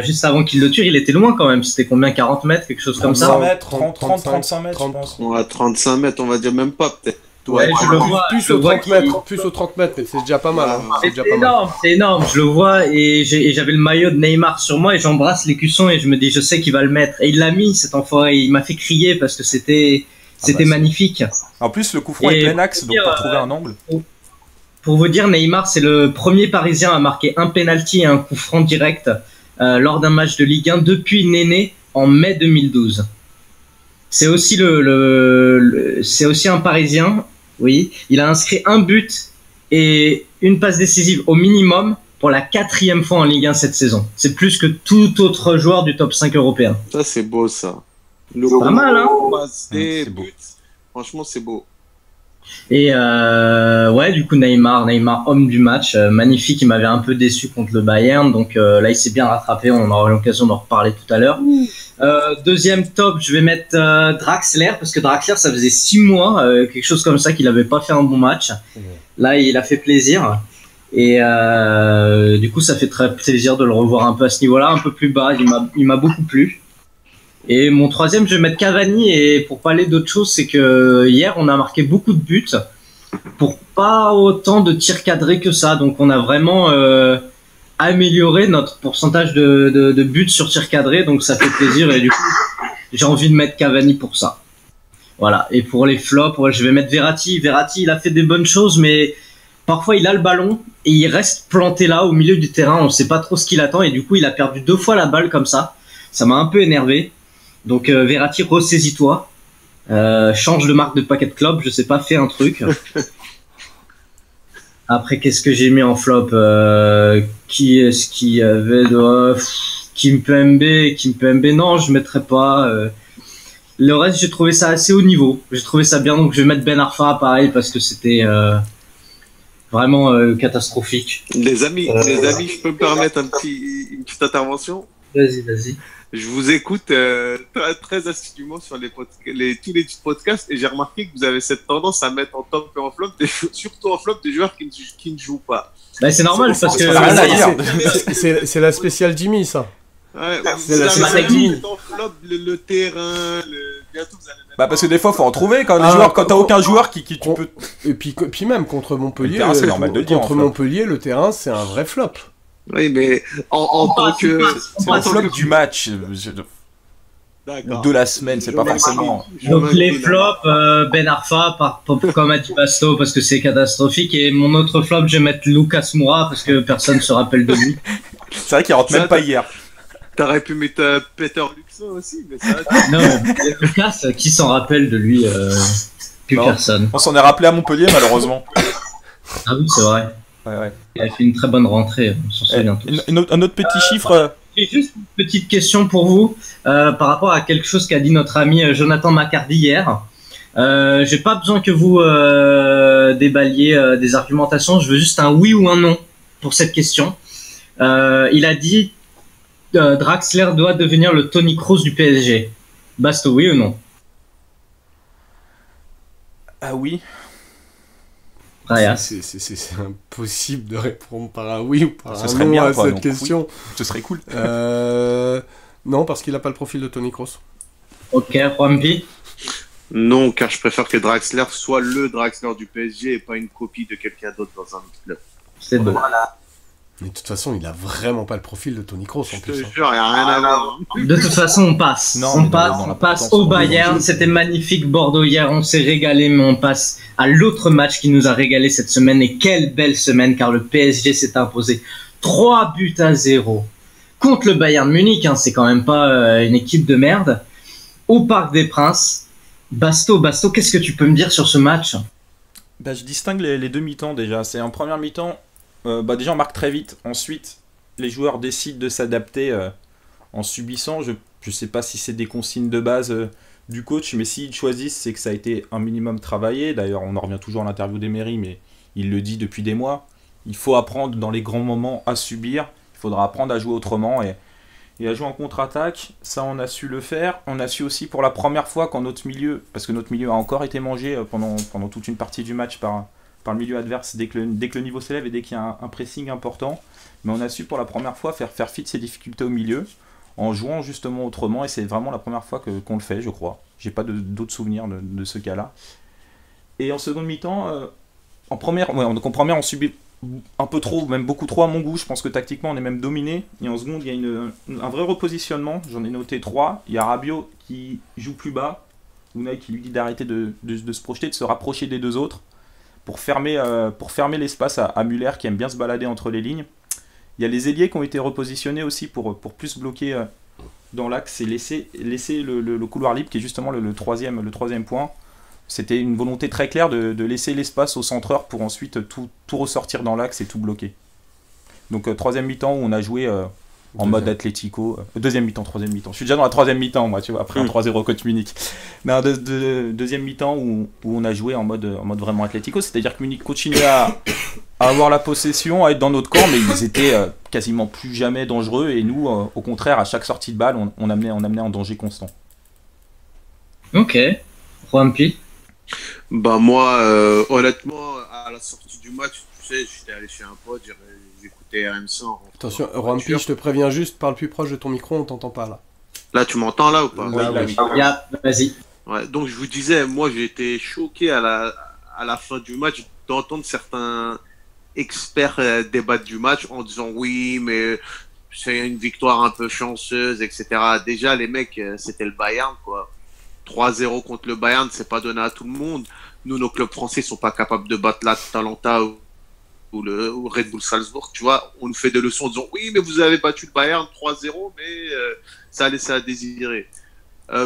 Juste avant qu'il le tue, il était loin quand même. C'était combien, 40 mètres, quelque chose comme ça? 30 mètres, 35 mètres, je pense. Ouais, 35 mètres, on va dire même pas, peut-être. Ouais, je le vois. Plus aux 30 mètres, mais c'est déjà pas mal. C'est énorme, je le vois et j'avais le maillot de Neymar sur moi et j'embrasse l'écusson et je me dis, je sais qu'il va le mettre. Et il l'a mis, cet enfoiré. Il m'a fait crier parce que c'était magnifique. En plus, le coup franc est plein axe, donc pour trouver un angle. Pour vous dire, Neymar, c'est le premier Parisien à marquer un penalty et un coup franc direct lors d'un match de Ligue 1 depuis Néné en mai 2012. C'est aussi c'est aussi un Parisien, oui. Il a inscrit un but et une passe décisive au minimum pour la 4e fois en Ligue 1 cette saison. C'est plus que tout autre joueur du top 5 européen. Ça, c'est beau, ça. Pas mal, hein? C'est beau. Franchement, c'est beau. Et ouais, du coup Neymar, homme du match, magnifique. Il m'avait un peu déçu contre le Bayern, donc là il s'est bien rattrapé. On aura l'occasion d'en reparler tout à l'heure. Deuxième top, je vais mettre Draxler, parce que Draxler, ça faisait 6 mois, quelque chose comme ça, qu'il avait pas fait un bon match. Là, il a fait plaisir. Et du coup, ça fait très plaisir de le revoir un peu à ce niveau-là, un peu plus bas. Il m'a beaucoup plu. Et mon troisième, je vais mettre Cavani, et pour parler d'autre chose, c'est que hier, on a marqué beaucoup de buts pour pas autant de tirs cadrés que ça. Donc, on a vraiment amélioré notre pourcentage de buts sur tirs cadrés. Donc, ça fait plaisir, et du coup, j'ai envie de mettre Cavani pour ça. Voilà. Et pour les flops, ouais, je vais mettre Verratti. Verratti, il a fait des bonnes choses, mais parfois, il a le ballon et il reste planté là, au milieu du terrain. On sait pas trop ce qu'il attend, et du coup, il a perdu 2 fois la balle comme ça. Ça m'a un peu énervé. Donc Verratti, ressaisis-toi, change de marque de paquet de clopes, je sais pas, fais un truc. Après, qu'est-ce que j'ai mis en flop? Qui est-ce qui avait Kimpembe, non, je mettrais pas. Le reste, j'ai trouvé ça assez haut niveau. J'ai trouvé ça bien, donc je vais mettre Ben Arfa, pareil, parce que c'était vraiment catastrophique. Les amis, je peux me permettre une petite intervention? Vas-y. Je vous écoute très assidûment sur tous les podcasts, et j'ai remarqué que vous avez cette tendance à mettre en top et en flop, surtout en flop, des joueurs qui ne jouent pas. Bah, c'est normal, parce que c'est la spéciale Jimmy, ça. Ouais, c'est la spéciale Jimmy. En flop, le terrain, bientôt vous allez mettre... Bah parce que des fois faut en trouver quand t'as aucun joueur qui tu peux... Et puis même contre Montpellier, c'est normal de le dire, contre Montpellier, le terrain c'est un vrai flop. Oui, mais en tant que... C'est un flop du match, de la semaine, c'est pas forcément... Donc les flops, Ben Arfa, comme a dit Basto, parce que c'est catastrophique, et mon autre flop, je vais mettre Lucas Moura, parce que personne ne se rappelle de lui. C'est vrai qu'il rentre même pas hier. T'aurais pu mettre Peter Luxon aussi, mais ça... Non, mais Lucas, qui s'en rappelle de lui? Plus personne. On s'en est rappelé à Montpellier, malheureusement. Ah oui, c'est vrai. Ouais. Il a fait une très bonne rentrée, on s'en souvient tous. Un autre petit chiffre. J'ai juste une petite question pour vous par rapport à quelque chose qu'a dit notre ami Jonathan McCarty hier. J'ai pas besoin que vous déballiez des argumentations, je veux juste un oui ou un non pour cette question. Il a dit Draxler doit devenir le Tony Kroos du PSG. Basto, oui ou non? Ah oui. Raya. C'est impossible de répondre par un oui ou par Ce un serait non bien, à quoi, cette donc, question. oui. Ce serait cool. Non, parce qu'il n'a pas le profil de Tony Kroos. Ok, Juanpi. Non, car je préfère que Draxler soit le Draxler du PSG et pas une copie de quelqu'un d'autre dans un autre club. C'est beau. Mais de toute façon, il a vraiment pas le profil de Tony Kroos en Je te plus. jure, il n'y a rien à voir. De toute façon, on passe. Non, on mais passe, dans la on passe potence, au Bayern. C'était magnifique, Bordeaux hier. On s'est régalé, mais on passe à l'autre match qui nous a régalé cette semaine. Et quelle belle semaine, car le PSG s'est imposé 3-0 contre le Bayern Munich. Hein, c'est quand même pas une équipe de merde. Au Parc des Princes. Basto, qu'est-ce que tu peux me dire sur ce match? Bah, je distingue les deux mi-temps déjà. C'est en première mi-temps, déjà on marque très vite. Ensuite, les joueurs décident de s'adapter en subissant. Je sais pas si c'est des consignes de base du coach, mais s'ils choisissent, c'est que ça a été un minimum travaillé. D'ailleurs, on en revient toujours à l'interview d'Emery, mais il le dit depuis des mois. Il faut apprendre dans les grands moments à subir. Il faudra apprendre à jouer autrement et à jouer en contre-attaque. Ça, on a su le faire. On a su aussi pour la première fois quand notre milieu, parce que notre milieu a encore été mangé pendant toute une partie du match par le milieu adverse dès que le niveau s'élève et dès qu'il y a un pressing important. Mais on a su pour la première fois faire fi de ces difficultés au milieu en jouant justement autrement. Et c'est vraiment la première fois qu'on le fait, je crois. J'ai pas d'autres souvenirs de ce cas-là. Et en seconde mi-temps, en première, on subit un peu trop, même beaucoup trop à mon goût. Je pense que tactiquement on est même dominé. Et en seconde, il y a un vrai repositionnement. J'en ai noté 3. Il y a Rabiot qui joue plus bas. Unai qui lui dit d'arrêter de se projeter, de se rapprocher des deux autres pour fermer l'espace à Müller qui aime bien se balader entre les lignes. Il y a les ailiers qui ont été repositionnés aussi pour plus bloquer dans l'axe et laisser le couloir libre qui est justement le troisième point. C'était une volonté très claire de laisser l'espace au centreur pour ensuite tout ressortir dans l'axe et tout bloquer. Donc troisième mi-temps où on a joué en mode Atlético. Deuxième mi-temps, troisième mi-temps. Je suis déjà dans la troisième mi-temps, moi, tu vois, après un 3-0 contre Munich. Non, deuxième mi-temps où on a joué en mode vraiment Atlético, c'est-à-dire que Munich continuait à avoir la possession, à être dans notre camp, mais ils étaient quasiment plus jamais dangereux et nous, au contraire, à chaque sortie de balle, on amenait un danger constant. Ok. Juanpi. Bah moi, honnêtement, à la sortie du match, tu sais, j'étais allé chez un pote, j'écoutais RMC en rentrant. Attention, Rampi, je te préviens juste, parle plus proche de ton micro, on t'entend pas là. Là, tu m'entends là ou pas? Oui. Vas-y. Ouais, donc je vous disais, moi j'ai été choqué à la fin du match d'entendre certains experts débattre du match en disant oui, mais c'est une victoire un peu chanceuse, etc. Déjà, les mecs, c'était le Bayern, quoi. 3-0 contre le Bayern, c'est pas donné à tout le monde. Nous, nos clubs français sont pas capables de battre l'Atalanta ou le Red Bull Salzbourg, tu vois. On nous fait des leçons en disant oui, mais vous avez battu le Bayern 3-0, mais ça a laissé à désirer.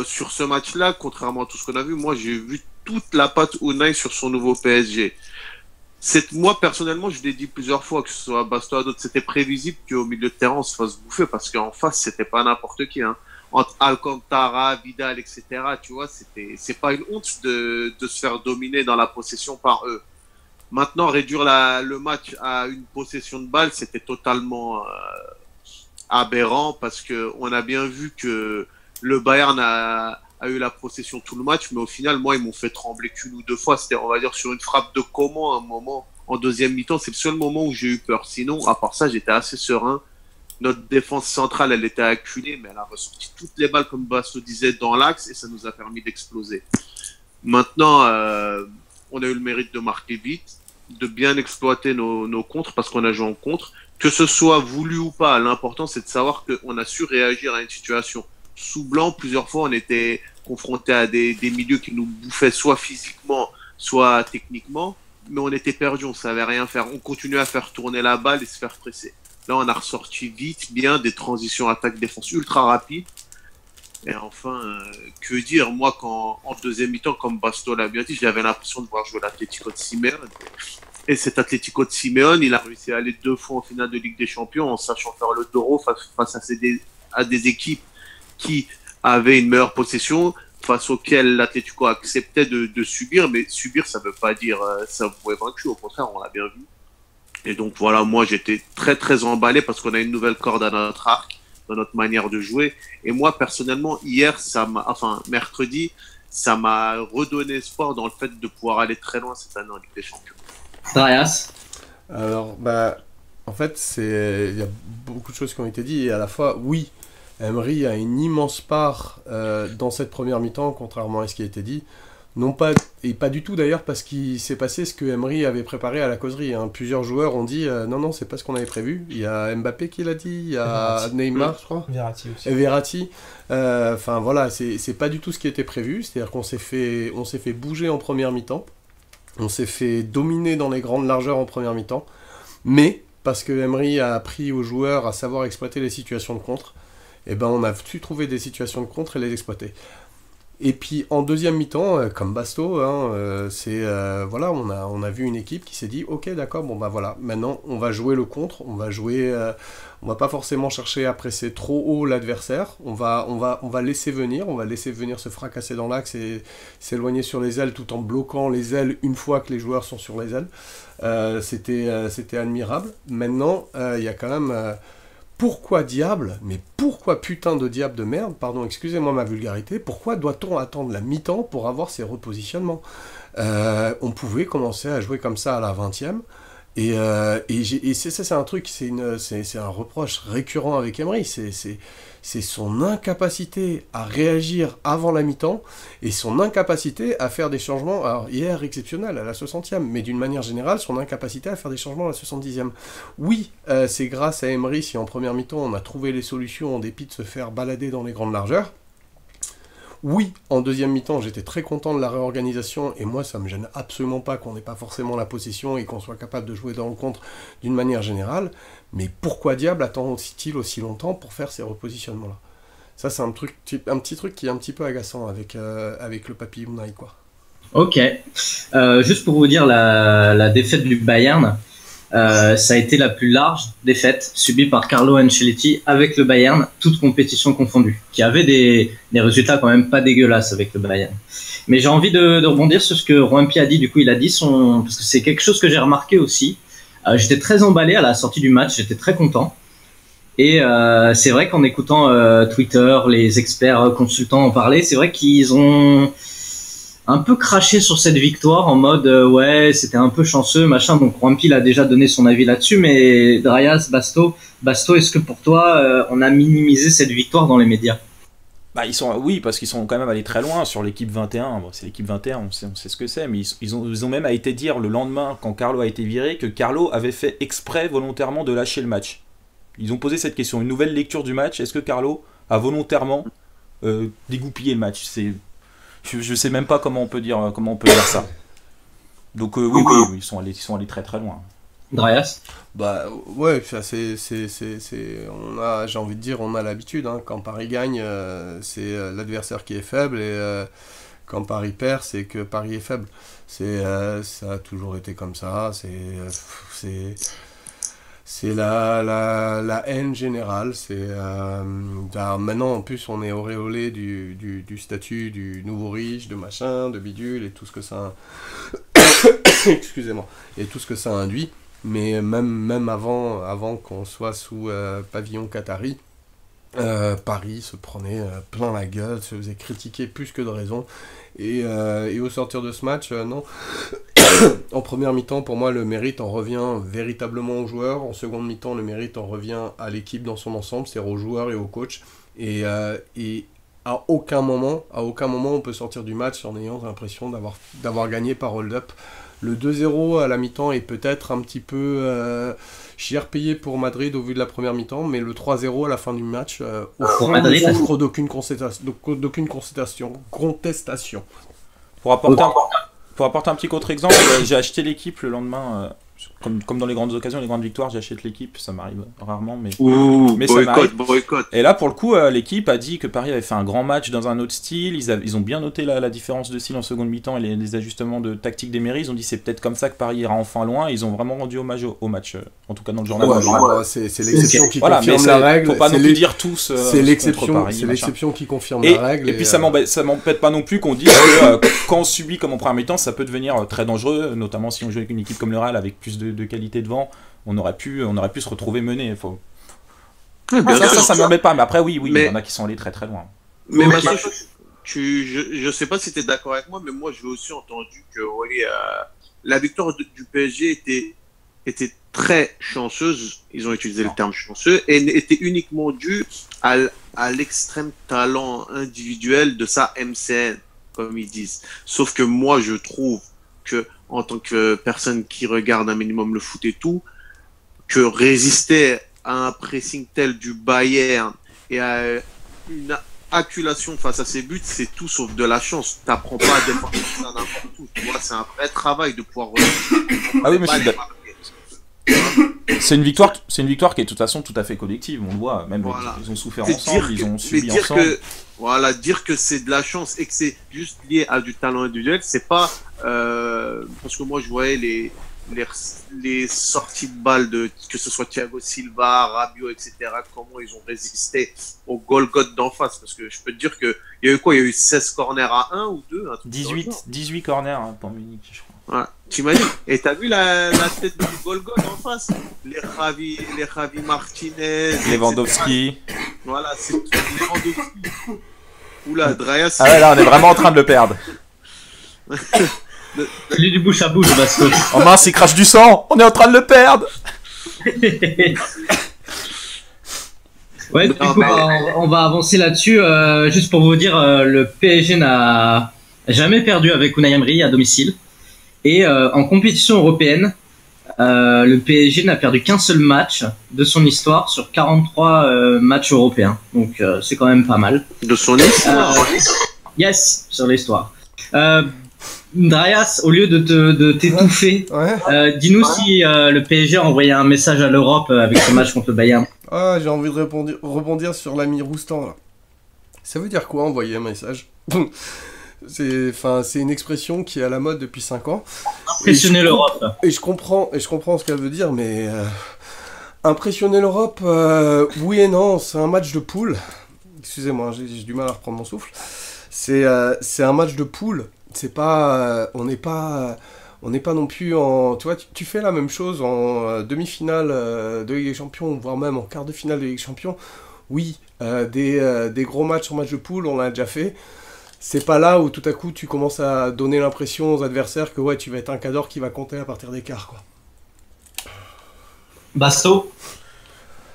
Sur ce match-là, contrairement à tout ce qu'on a vu, moi j'ai vu toute la patte Unai sur son nouveau PSG. Moi personnellement, je l'ai dit plusieurs fois, que ce soit Basto à d'autres, c'était prévisible qu'au milieu de terrain on se fasse bouffer parce qu'en face c'était pas n'importe qui. Hein. Entre Alcantara, Vidal, etc. Tu vois, c'est pas une honte de se faire dominer dans la possession par eux. Maintenant, réduire le match à une possession de balle, c'était totalement aberrant parce que on a bien vu que le Bayern a eu la possession tout le match, mais au final, moi, ils m'ont fait trembler qu'une ou deux fois. C'était, on va dire, sur une frappe de Coman, un moment, en deuxième mi-temps. C'est le seul moment où j'ai eu peur. Sinon, à part ça, j'étais assez serein. Notre défense centrale, elle était acculée, mais elle a ressorti toutes les balles, comme Basto disait, dans l'axe, et ça nous a permis d'exploser. Maintenant, on a eu le mérite de marquer vite, de bien exploiter nos contres, parce qu'on a joué en contre. Que ce soit voulu ou pas, l'important, c'est de savoir qu'on a su réagir à une situation. Sous blanc, plusieurs fois, on était confronté à des milieux qui nous bouffaient soit physiquement, soit techniquement, mais on était perdu, on savait rien faire. On continuait à faire tourner la balle et se faire presser. Là, on a ressorti vite, bien, des transitions attaque-défense ultra rapides. Et enfin, que dire, moi, en deuxième mi-temps, comme Basto l'a bien dit, j'avais l'impression de voir jouer l'Atlético de Simeone. Et cet Atlético de Simeone, il a réussi à aller 2 fois en finale de Ligue des Champions en sachant faire le taureau face à des équipes qui avaient une meilleure possession, face auxquelles l'Atlético acceptait de subir. Mais subir, ça ne veut pas dire ça vous pouvez vaincre. Au contraire, on l'a bien vu. Et donc voilà, moi j'étais très très emballé parce qu'on a une nouvelle corde à notre arc, dans notre manière de jouer. Et moi personnellement, mercredi, ça m'a redonné espoir dans le fait de pouvoir aller très loin cette année en Ligue des Champions. Darius? Alors, en fait, il y a beaucoup de choses qui ont été dites, et à la fois, oui, Emery a une immense part dans cette première mi-temps, contrairement à ce qui a été dit. Non pas, et pas du tout d'ailleurs, parce qu'il s'est passé ce que Emery avait préparé à la causerie. Hein. Plusieurs joueurs ont dit non, c'est pas ce qu'on avait prévu. Il y a Mbappé qui l'a dit, il y a Neymar, je crois. Verratti aussi. Et Verratti. Enfin voilà, c'est pas du tout ce qui était prévu. C'est-à-dire qu'on s'est fait bouger en première mi-temps. On s'est fait dominer dans les grandes largeurs en première mi-temps. Mais, parce que Emery a appris aux joueurs à savoir exploiter les situations de contre, eh ben on a su trouver des situations de contre et les exploiter. Et puis en deuxième mi-temps, comme Basto, voilà, on a vu une équipe qui s'est dit ok d'accord, bon bah voilà, maintenant on va jouer le contre, on va pas forcément chercher à presser trop haut l'adversaire, on va laisser venir se fracasser dans l'axe et s'éloigner sur les ailes tout en bloquant les ailes une fois que les joueurs sont sur les ailes. C'était admirable. Maintenant, il y a quand même pourquoi diable, mais pourquoi putain de diable de merde, pardon, excusez-moi ma vulgarité, pourquoi doit-on attendre la mi-temps pour avoir ces repositionnements? On pouvait commencer à jouer comme ça à la 20e, et c'est un truc, c'est un reproche récurrent avec Emery, c'est son incapacité à réagir avant la mi-temps, et son incapacité à faire des changements, alors hier exceptionnel à la 60e, mais d'une manière générale, son incapacité à faire des changements à la 70e. Oui, c'est grâce à Emery si en première mi-temps on a trouvé les solutions en dépit de se faire balader dans les grandes largeurs. Oui, en deuxième mi-temps, j'étais très content de la réorganisation, et moi, ça me gêne absolument pas qu'on n'ait pas forcément la possession et qu'on soit capable de jouer dans le contre d'une manière générale, mais pourquoi diable attend-il aussi longtemps pour faire ces repositionnements-là? Ça, c'est un petit truc qui est un petit peu agaçant avec le Papy Unai, quoi. Ok. Juste pour vous dire, la défaite du Bayern, ça a été la plus large défaite subie par Carlo Ancelotti avec le Bayern, toute compétition confondue, qui avait des résultats quand même pas dégueulasses avec le Bayern. Mais j'ai envie de rebondir sur ce que Rompy a dit. Du coup, il a dit parce que c'est quelque chose que j'ai remarqué aussi. J'étais très emballé à la sortie du match, j'étais très content. Et c'est vrai qu'en écoutant Twitter, les experts consultants en parler, c'est vrai qu'ils ont un peu craché sur cette victoire en mode ouais, c'était un peu chanceux, machin. Donc Rompy a déjà donné son avis là-dessus, mais Darius, Basto, est-ce que pour toi, on a minimisé cette victoire dans les médias? Oui, parce qu'ils sont quand même allés très loin sur l'équipe 21. Bon, c'est l'équipe 21, on sait ce que c'est, mais ils ont même été dire le lendemain, quand Carlo a été viré, que Carlo avait fait exprès volontairement de lâcher le match. Ils ont posé cette question, une nouvelle lecture du match, est-ce que Carlo a volontairement dégoupillé le match? Je sais même pas comment on peut dire ça. Donc oui, ils sont allés très très loin. Darius? Bah ouais, j'ai envie de dire, on a l'habitude, hein. Quand Paris gagne, c'est l'adversaire qui est faible, et quand Paris perd, c'est que Paris est faible. Ça a toujours été comme ça. C'est la haine générale. Maintenant, en plus, on est auréolé du statut du nouveau riche, de machin, de bidule, et tout ce que ça excusez-moi, et tout ce que ça induit. Mais même avant qu'on soit sous pavillon qatari, Paris se prenait plein la gueule, se faisait critiquer plus que de raison. Et au sortir de ce match, non. En première mi-temps, pour moi, le mérite en revient véritablement aux joueurs. En seconde mi-temps, le mérite en revient à l'équipe dans son ensemble, c'est-à-dire aux joueurs et aux coachs. Et à aucun moment, on peut sortir du match en ayant l'impression d'avoir gagné par hold-up. Le 2-0 à la mi-temps est peut-être un petit peu cher payé pour Madrid au vu de la première mi-temps, mais le 3-0 à la fin du match, au fond, ne souffre d'aucune contestation. Pour apporter un petit contre-exemple, j'ai acheté l'équipe le lendemain Comme dans les grandes occasions, les grandes victoires, j'achète l'équipe, ça m'arrive rarement, mais ça m'arrive. Boycott. Et là, pour le coup, l'équipe a dit que Paris avait fait un grand match dans un autre style. Ils ont bien noté la différence de style en seconde mi-temps et les ajustements de tactique d'Emery. Ils ont dit c'est peut-être comme ça que Paris ira enfin loin. Ils ont vraiment rendu hommage au match, en tout cas dans le journal. C'est l'exception qui confirme la règle. Faut pas non plus dire tous. C'est l'exception qui confirme la règle. Et puis ça m'embête pas non plus qu'on dise que quand on subit comme en première mi-temps, ça peut devenir très dangereux, notamment si on joue avec une équipe comme le Real avec plus de qualité devant. On aurait pu se retrouver mené. Ça m'embête pas, mais après oui, il y en a qui sont allés très très loin. Mais je sais pas si tu es d'accord avec moi, mais moi j'ai aussi entendu que la victoire du PSG était très chanceuse, ils ont utilisé le terme chanceux, et était uniquement due à l'extrême talent individuel de sa MCN, comme ils disent. Sauf que moi je trouve que, en tant que personne qui regarde un minimum le foot et tout, que résister à un pressing tel du Bayern et à une acculation face à ses buts, c'est tout sauf de la chance. T'apprends pas à défendre ça n'importe où. Tu vois, c'est un vrai travail de pouvoir. Ah oui, mais c'est une victoire qui est de toute façon tout à fait collective. On le voit, même ils ont souffert ensemble, ils ont subi ensemble. Dire que c'est de la chance et que c'est juste lié à du talent individuel, c'est pas parce que moi je voyais les sorties de balles que ce soit Thiago Silva, Rabiot, etc. Comment ils ont résisté au Golgoth d'en face, parce que je peux te dire que il y a eu quoi, il y a eu 16 corners à 1 ou 2, 18 corners pour Munich, je crois. Voilà. T'imagines? Et t'as vu la tête du Golgoth en face? Les Javi Martinez, Lewandowski. Voilà, c'est Lewandowski. Oula, Dreyas. Ah ouais, là on est vraiment en train de le perdre. Lui du bouche à bouche, Bastos. Oh mince, il crache du sang. On est en train de le perdre. Ouais, du coup, on va avancer là-dessus. Juste pour vous dire, le PSG n'a jamais perdu avec Unai Emery à domicile. Et en compétition européenne, le PSG n'a perdu qu'un seul match de son histoire sur 43 matchs européens. Donc c'est quand même pas mal. De son histoire Yes, sur l'histoire. Dreyas, au lieu de t'étouffer, dis-nous si le PSG a envoyé un message à l'Europe avec ce match contre le Bayern. Ah, j'ai envie de rebondir sur l'ami Roustan là. Ça veut dire quoi envoyer un message? C'est une expression qui est à la mode depuis 5 ans. Impressionner l'Europe. Et je comprends ce qu'elle veut dire, mais impressionner l'Europe, oui et non, c'est un match de poule. Excusez-moi, j'ai du mal à reprendre mon souffle. C'est un match de poule. C'est pas, on n'est pas non plus en, tu vois, tu fais la même chose en demi-finale de Ligue des Champions, voire même en quart de finale de Ligue des Champions. Oui, des gros matchs en match de poule, on l'a déjà fait. C'est pas là où tout à coup tu commences à donner l'impression aux adversaires que ouais, tu vas être un cador qui va compter à partir des quarts, quoi. Basto.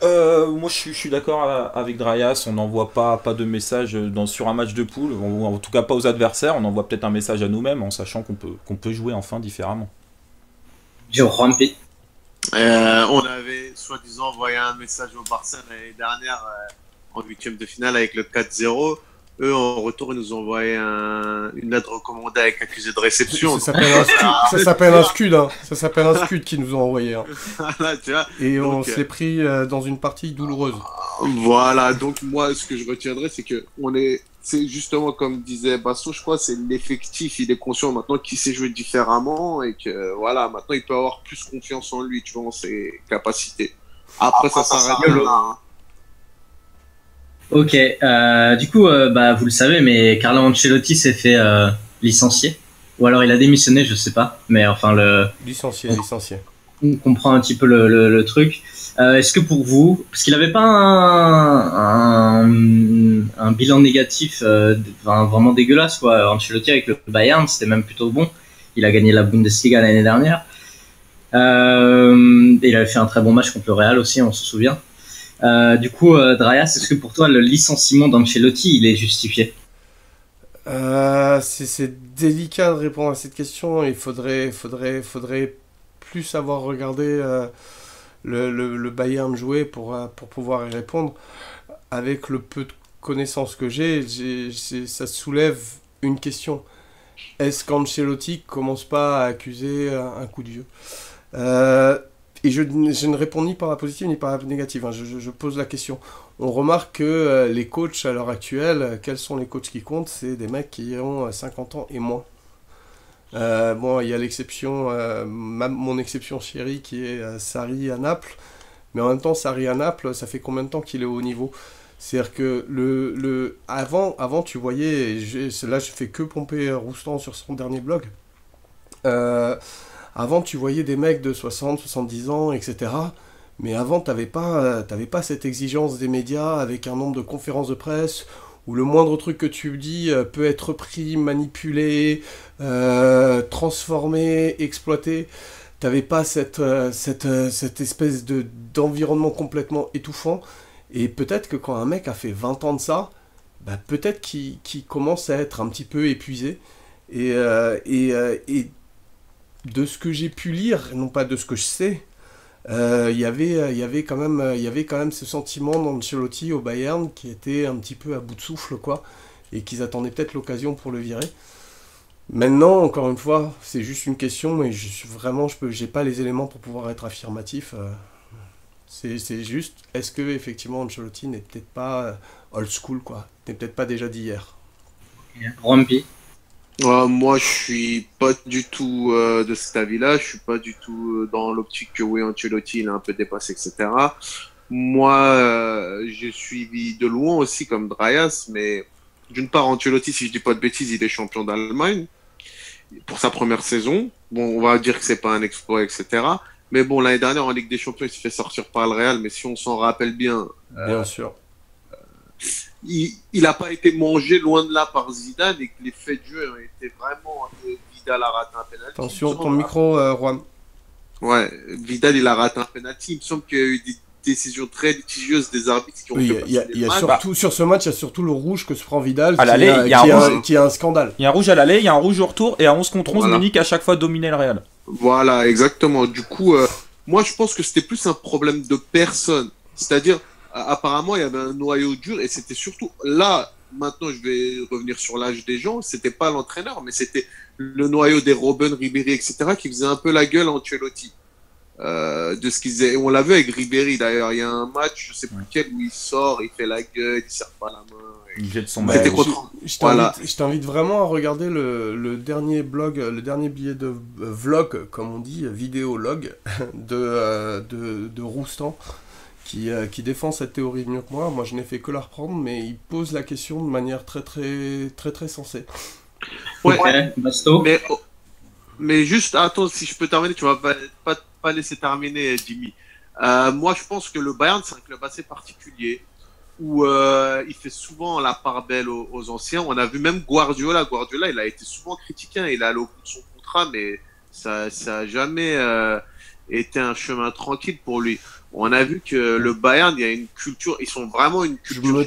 Moi je suis d'accord avec Dreyas, on n'envoie pas de message sur un match de poule, en tout cas pas aux adversaires, on envoie peut-être un message à nous-mêmes en sachant qu'on peut jouer enfin différemment. Rampi. On avait soi-disant envoyé un message au Barça l'année dernière en 8e de finale avec le 4-0. Eux, en retour, ils nous ont envoyé une lettre recommandée avec accusé de réception. Ça s'appelle un scud, hein. Ça s'appelle un scud qu'ils nous ont envoyé. Hein. Voilà, tu vois. Et donc, on s'est pris dans une partie douloureuse. Voilà, donc moi, ce que je retiendrai, c'est que c'est justement comme disait Basson, je crois, c'est l'effectif. Il est conscient maintenant qu'il sait jouer différemment et que voilà, maintenant il peut avoir plus confiance en lui, tu vois, en ses capacités. Après, ça s'arrête là. Ok, du coup, vous le savez, mais Carlo Ancelotti s'est fait licencier. Ou alors il a démissionné, je sais pas. Mais enfin, Licencié. On comprend un petit peu le truc. Est-ce que pour vous, parce qu'il avait pas un bilan négatif vraiment dégueulasse, quoi. Ancelotti avec le Bayern, c'était même plutôt bon. Il a gagné la Bundesliga l'année dernière. Et il avait fait un très bon match contre le Real aussi, on se souvient. Du coup, Dreyas, est-ce que pour toi le licenciement d'Ancelotti il est justifié? C'est délicat de répondre à cette question. Il faudrait plus avoir regardé le Bayern jouer pour pouvoir y répondre. Avec le peu de connaissances que j'ai, ça soulève une question. Est-ce qu'Ancelotti commence pas à accuser un coup de vieux? Et je ne réponds ni par la positive ni par la négative, hein. Je pose la question. On remarque que les coachs à l'heure actuelle, quels sont les coachs qui comptent? C'est des mecs qui ont 50 ans et moins. Bon, il y a l'exception, mon exception chérie qui est Sarri à Naples. Mais en même temps, Sarri à Naples, ça fait combien de temps qu'il est au haut niveau? C'est-à-dire que avant, tu voyais, là je fais que pomper Roustan sur son dernier blog. Avant, tu voyais des mecs de 60, 70 ans, etc. Mais avant, t'avais pas cette exigence des médias avec un nombre de conférences de presse où le moindre truc que tu dis peut être pris, manipulé, transformé, exploité. T'avais pas cette espèce d'environnement complètement étouffant. Et peut-être que quand un mec a fait 20 ans de ça, bah peut-être qu'il commence à être un petit peu épuisé. Et de ce que j'ai pu lire, non pas de ce que je sais, il y avait quand même ce sentiment d'Ancelotti au Bayern qui était un petit peu à bout de souffle, quoi, et qu'ils attendaient peut-être l'occasion pour le virer. Maintenant, encore une fois, c'est juste une question, mais j'ai pas les éléments pour pouvoir être affirmatif. C'est juste, est-ce que effectivement Ancelotti n'est peut-être pas old school, quoi, n'est peut-être pas déjà d'hier. Rompi. Moi, je suis pas du tout de cet avis-là. Je suis pas du tout dans l'optique que oui, Ancelotti, il est un peu dépassé, etc. Moi, j'ai suivi de loin aussi comme Dreyas, mais d'une part, Ancelotti, si je dis pas de bêtises, il est champion d'Allemagne pour sa première saison. Bon, on va dire que c'est pas un exploit, etc. Mais bon, l'année dernière, en Ligue des Champions, il s'est fait sortir par le Real, mais si on s'en rappelle bien... Bien sûr. Il n'a pas été mangé loin de là par Zidane et que les faits de jeu ont été vraiment... Vidal a raté un penalty. Attention, ton micro, Juan. Ouais, Vidal, il a raté un penalty. Il me semble qu'il y a eu des décisions très litigieuses des arbitres qui ont fait passer les matchs. Surtout, sur ce match, il y a surtout le rouge que se prend Vidal, à l'aller, qui est un scandale. Il y a un rouge à l'aller, il y a un rouge au retour, et à 11 contre 11, voilà. Munich à chaque fois dominait le Real. Voilà, exactement. Du coup, moi, je pense que c'était plus un problème de personne. C'est-à-dire, apparemment, il y avait un noyau dur, et c'était surtout là, maintenant, je vais revenir sur l'âge des gens, c'était pas l'entraîneur, mais c'était le noyau des Robben, Ribéry, etc., qui faisait un peu la gueule à Ancelotti. De ce qu'ils faisaient. On l'a vu avec Ribéry d'ailleurs. Il y a un match, je sais plus lequel, où il sort, il fait la gueule, il serre pas la main. Il jette son main. Je t'invite vraiment à regarder le dernier blog, le dernier billet de vlog, comme on dit, vidéolog de Roustan, qui défend cette théorie mieux que moi. Moi, je n'ai fait que la reprendre, mais il pose la question de manière très sensée. Ouais. Mais juste, attends, si je peux terminer, tu vas pas laisser terminer, Jimmy. Moi, je pense que le Bayern, c'est un club assez particulier où il fait souvent la part belle aux anciens. On a vu même Guardiola, il a été souvent critiqué, hein. Il est allé au bout de son contrat, mais ça a jamais été un chemin tranquille pour lui. On a vu que le Bayern, il y a une culture, ils sont vraiment une culture. Je me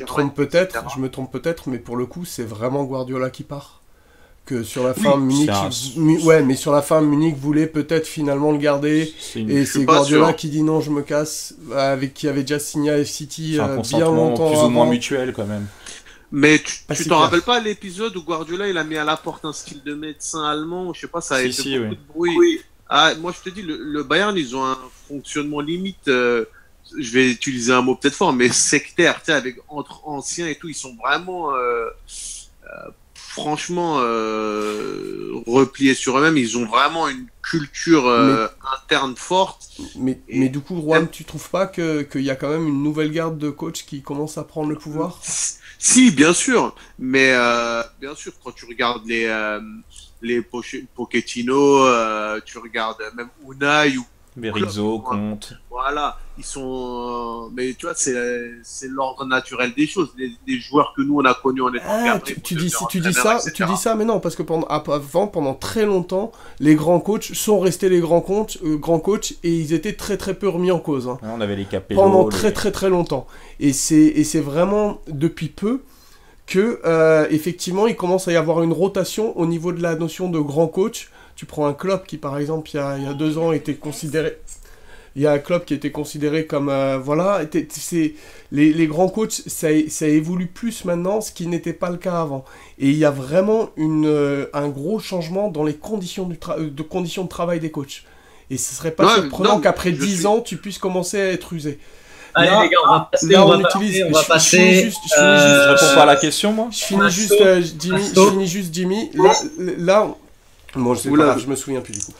trompe peut-être, mais pour le coup, c'est vraiment Guardiola qui part. Que sur la fin, mais sur la fin, Munich voulait peut-être finalement le garder. Et c'est Guardiola qui dit non, je me casse, avec qui avait déjà signé à City bien longtemps. Plus ou moins mutuel quand même. Mais tu t'en rappelles pas l'épisode où Guardiola il a mis à la porte un style de médecin allemand, je sais pas, ça a été beaucoup de bruit. Oui. Ah, moi je te dis, le Bayern, ils ont un fonctionnement limite, je vais utiliser un mot peut-être fort, mais sectaire, tu sais, avec entre anciens et tout, ils sont vraiment franchement repliés sur eux-mêmes. Ils ont vraiment une culture interne forte. Mais du coup, Juan, tu trouves pas qu'il y a quand même une nouvelle garde de coach qui commence à prendre le pouvoir? Si, bien sûr. Mais bien sûr, quand tu regardes les Pochettino, tu regardes même Unai ou Berizzo, Conte. Voilà, ils sont. Mais tu vois, c'est l'ordre naturel des choses. Les joueurs que nous on a connus en étant cadrés. Tu dis ça, mais non, parce que pendant très longtemps, les grands coachs sont restés les grands coachs, et ils étaient très peu remis en cause. Hein. On avait les Capello. Pendant très longtemps. Et c'est vraiment depuis peu que effectivement il commence à y avoir une rotation au niveau de la notion de grand coach. Tu prends un Klopp qui, par exemple, il y a 2 ans, était considéré... Il y a un Klopp qui était considéré comme... les grands coachs, ça évolue plus maintenant, ce qui n'était pas le cas avant. Et il y a vraiment un gros changement dans les conditions de travail des coachs. Et ce serait pas surprenant qu'après 10 ans, tu puisses commencer à être usé. Allez les gars, on va passer, là, on on va utilise. passer, on va passer. Je finis juste. Je réponds pas à la question, moi. Je finis juste, Jimmy. Là, bon, je sais pas grave, je me souviens plus du coup.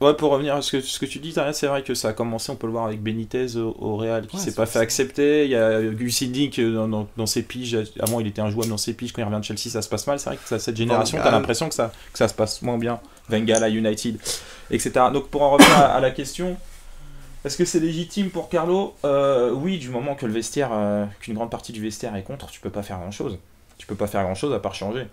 Ouais, pour revenir à ce que tu dis, c'est vrai que ça a commencé, on peut le voir avec Benitez au Real qui s'est pas fait accepter. Il y a Gus Hiddink dans ses piges, avant il était injouable dans ses piges, quand il revient de Chelsea ça se passe mal. C'est vrai que cette génération, t'as l'impression que ça se passe moins bien. Wenger à United, etc. Donc pour en revenir à la question, est-ce que c'est légitime pour Carlo? Oui, du moment que le vestiaire, qu'une grande partie du vestiaire est contre, tu peux pas faire grand-chose. Tu peux pas faire grand-chose à part changer.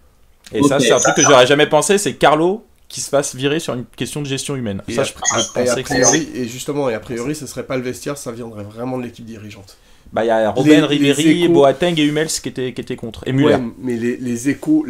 Et ça, c'est un truc que j'aurais jamais pensé, c'est Carlo qui se fasse virer sur une question de gestion humaine. Et ça, a priori, ce serait pas le vestiaire, ça viendrait vraiment de l'équipe dirigeante. Bah, il y a Robben, Ribéry, Boateng et Hummels qui étaient contre. Et Müller. Ouais, mais les échos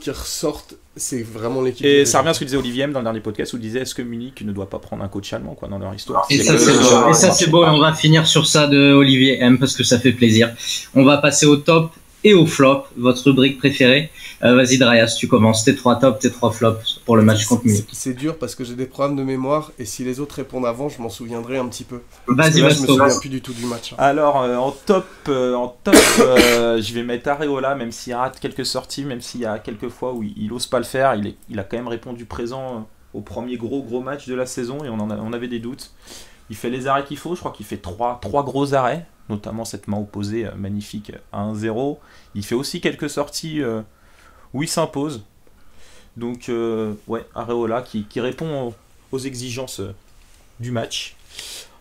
qui ressortent, c'est vraiment l'équipe Et dirigeante. ça revient à ce que disait Olivier M dans le dernier podcast, où il disait est-ce que Munich ne doit pas prendre un coach allemand dans leur histoire. Et ça, c'est beau. Et on va finir sur ça de Olivier M parce que ça fait plaisir. On va passer au top et au flop, votre rubrique préférée. Vas-y Drayas, tu commences, tes 3 tops, tes 3 flops pour le match contre Munich. C'est dur parce que j'ai des problèmes de mémoire et si les autres répondent avant, je m'en souviendrai un petit peu. Vas-y, je me souviens plus du tout du match. Alors en top, je vais mettre Areola, même s'il rate quelques sorties, même s'il y a quelques fois où il ose pas le faire, il a quand même répondu présent au premier gros match de la saison et on avait des doutes. Il fait les arrêts qu'il faut, je crois qu'il fait 3 gros arrêts, notamment cette main opposée magnifique à 1-0. Il fait aussi quelques sorties où il s'impose. Donc, Areola qui répond aux exigences du match.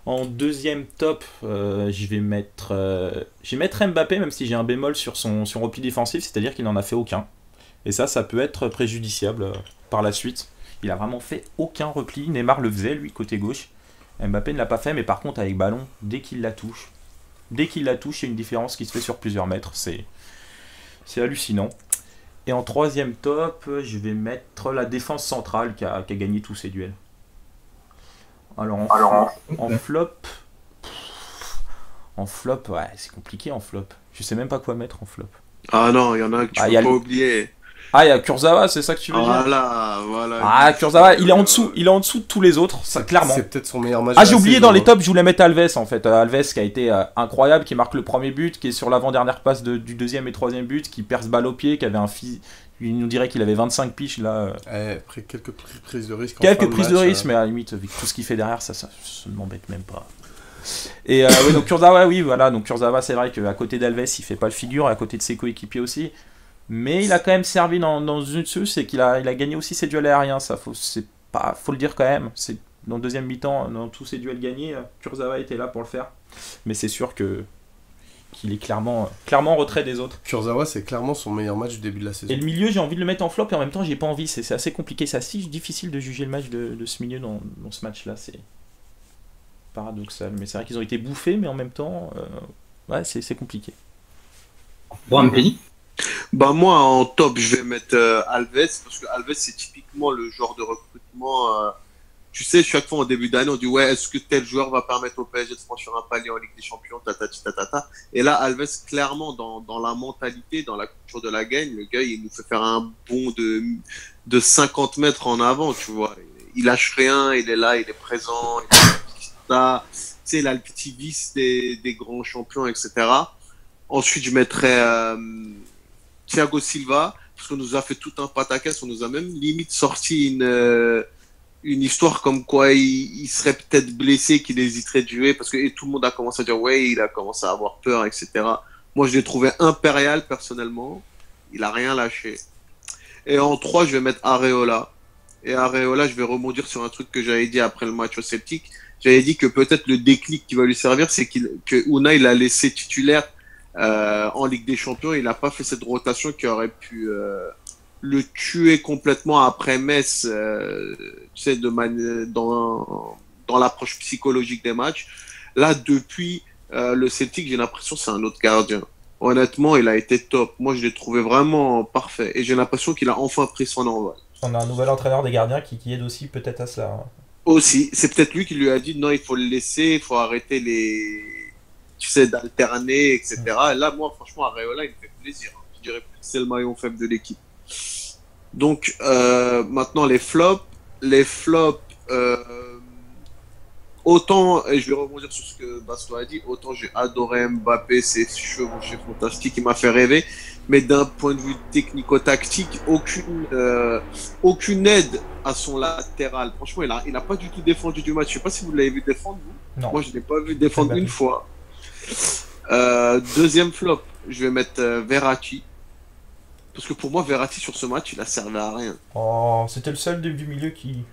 En deuxième top, je vais mettre Mbappé, même si j'ai un bémol sur son repli défensif, c'est-à-dire qu'il n'en a fait aucun. Et ça peut être préjudiciable par la suite. Il a vraiment fait aucun repli. Neymar le faisait, lui, côté gauche. Mbappé ne l'a pas fait, mais par contre, avec ballon, dès qu'il la touche, il y a une différence qui se fait sur plusieurs mètres. C'est hallucinant. Et en troisième top, je vais mettre la défense centrale qui a gagné tous ses duels. Alors en flop, ouais, c'est compliqué en flop. Je sais même pas quoi mettre en flop. Ah non, il y en a que tu peux pas oublier. Ah, il y a Kurzawa, c'est ça que tu veux dire? Voilà. Ah, Kurzawa, il est en dessous de tous les autres, ça, clairement. C'est peut-être son meilleur match. Ah, j'ai oublié dans les tops, je voulais mettre Alves en fait. Alves qui a été incroyable, qui marque le premier but, qui est sur l'avant-dernière passe du deuxième et troisième but, qui perce balle au pied, qui avait il nous dirait qu'il avait 25 piches là. Après quelques prises de risque. Quelques prises de risque, mais à la limite, avec tout ce qu'il fait derrière, ça ne m'embête même pas. Et donc Kurzawa, oui, voilà. Donc Kurzawa, c'est vrai qu'à côté d'Alves, il fait pas le figure, à côté de ses coéquipiers aussi. Mais il a quand même servi dans une chose, c'est qu'il a gagné aussi ses duels aériens. Ça, faut le dire quand même. C'est dans le deuxième mi-temps, dans tous ses duels gagnés, Kurzawa était là pour le faire. Mais c'est sûr qu'il est clairement en retrait des autres. Kurzawa, c'est clairement son meilleur match du début de la saison. Et le milieu, j'ai envie de le mettre en flop et en même temps, j'ai pas envie. C'est assez compliqué. C'est assez difficile de juger le match de ce milieu dans ce match-là. C'est paradoxal. Mais c'est vrai qu'ils ont été bouffés, mais en même temps, c'est compliqué. Bon, un pays. Bah moi en top je vais mettre Alves parce que Alves c'est typiquement le genre de recrutement tu sais chaque fois en début d'année on dit ouais est-ce que tel joueur va permettre au PSG de franchir un palier en Ligue des Champions et là Alves clairement dans la mentalité, dans la culture de la gagne, le gars il nous fait faire un bond de 50 mètres en avant, tu vois, il lâche rien, il est là, il est présent, tu sais, il a le petit vice des grands champions, etc. Ensuite je mettrais Thiago Silva, parce qu'on nous a fait tout un pataquès, on nous a même limite sorti une histoire comme quoi il serait peut-être blessé, qu'il hésiterait de jouer, parce que tout le monde a commencé à dire ouais, il a commencé à avoir peur, etc. Moi, je l'ai trouvé impérial, personnellement. Il a rien lâché. Et en 3, je vais mettre Areola. Et Areola, je vais rebondir sur un truc que j'avais dit après le match au Celtic. J'avais dit que peut-être le déclic qui va lui servir, c'est que Unai l'a laissé titulaire en Ligue des Champions. Il n'a pas fait cette rotation qui aurait pu le tuer complètement après Metz, tu sais, dans l'approche psychologique des matchs. Là, depuis le Celtic, j'ai l'impression que c'est un autre gardien. Honnêtement, il a été top. Moi, je l'ai trouvé vraiment parfait. Et j'ai l'impression qu'il a enfin pris son envol. On a un nouvel entraîneur des gardiens qui aide aussi peut-être à cela. Hein. Aussi, c'est peut-être lui qui lui a dit non, il faut le laisser, il faut arrêter tu sais, d'alterner, etc. Et là, moi, franchement, Areola, il me fait plaisir. Je dirais que c'est le maillon faible de l'équipe. Donc, maintenant, les flops. les flops, autant, et je vais rebondir sur ce que Basto a dit, autant j'ai adoré Mbappé, ses chevauchés fantastiques, il m'a fait rêver, mais d'un point de vue technico-tactique, aucune aide à son latéral. Franchement, il a pas du tout défendu du match. Je sais pas si vous l'avez vu défendre, vous. Non. Moi, je l'ai pas vu défendre Mbappé. une fois. Deuxième flop, je vais mettre Verratti. Parce que pour moi, Verratti, sur ce match, il a servi à rien. Oh, c'était le seul du milieu qui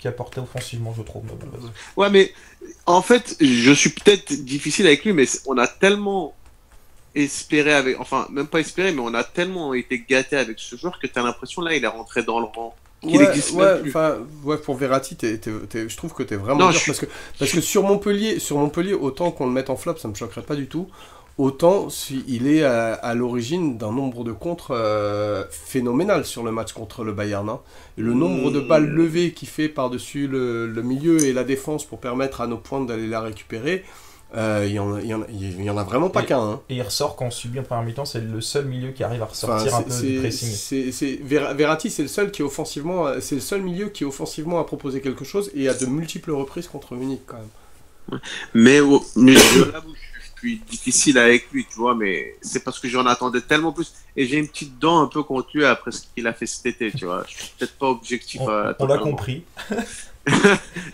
apportait offensivement, je trouve. Mais bon, vas-y. Ouais, mais en fait, je suis peut-être difficile avec lui, mais on a tellement espéré avec, enfin, même pas espéré, mais on a tellement été gâté avec ce joueur que t'as l'impression, là, il est rentré dans le rang. Qu'il existe même plus. Pour Verratti, je trouve que t'es vraiment Non, dur, parce que sur Montpellier, autant qu'on le mette en flop, ça me choquerait pas du tout. Autant il est à l'origine d'un nombre de contres phénoménal sur le match contre le Bayern. Hein. Et le nombre de balles levées qu'il fait par-dessus le milieu et la défense pour permettre à nos pointes d'aller la récupérer, il y en a vraiment pas qu'un. Hein. Et il ressort quand on subit en première mi-temps, c'est le seul milieu qui arrive à ressortir un peu du pressing. Verratti, c'est le seul c'est le seul milieu qui offensivement a proposé quelque chose et à de multiples reprises contre Munich quand même. Mais je l'avoue, je suis difficile avec lui, tu vois, mais c'est parce que j'en attendais tellement plus. Et j'ai une petite dent un peu contre lui après ce qu'il a fait cet été, tu vois. Je suis peut-être pas objectif. On l'a compris.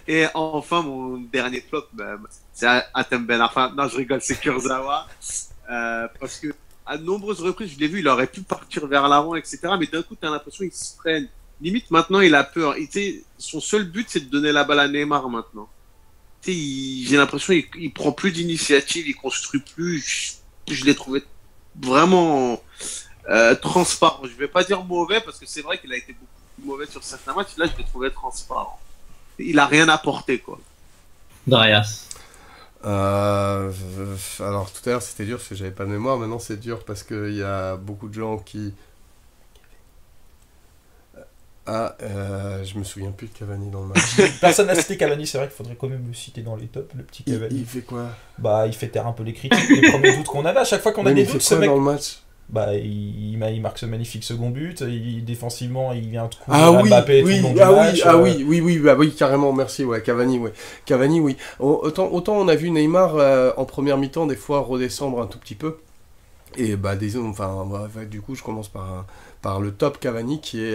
Et enfin, mon dernier flop, c'est Hatem Ben Arfa. Non, je rigole, c'est Kurzawa. Parce que à de nombreuses reprises, je l'ai vu, il aurait pu partir vers l'avant, etc. Mais d'un coup, tu as l'impression qu'il se freine. Limite, maintenant, il a peur. Son seul but, c'est de donner la balle à Neymar maintenant. J'ai l'impression qu'il prend plus d'initiative, il construit plus. Je l'ai trouvé vraiment transparent. Je vais pas dire mauvais parce que c'est vrai qu'il a été beaucoup plus mauvais sur certains matchs. Là, je l'ai trouvé transparent. Il a rien apporté, quoi. Darius. Alors tout à l'heure c'était dur parce que j'avais pas de mémoire. Maintenant c'est dur parce qu'il y a beaucoup de gens qui. Je me souviens plus de Cavani dans le match. Personne n'a cité Cavani, c'est vrai qu'il faudrait quand même le citer dans les tops, le petit Cavani. Il fait quoi? Bah, il fait taire un peu les critiques, les premiers doutes qu'on avait. À chaque fois qu'on a des doutes, ce mec. Dans le match bah, il marque ce magnifique second but. Défensivement, il vient de couvrir Mbappé tout le long du match. Oui, carrément, merci. Ouais, Cavani, oui. Autant on a vu Neymar en première mi-temps des fois redescendre un tout petit peu. Et du coup, je commence par le top Cavani qui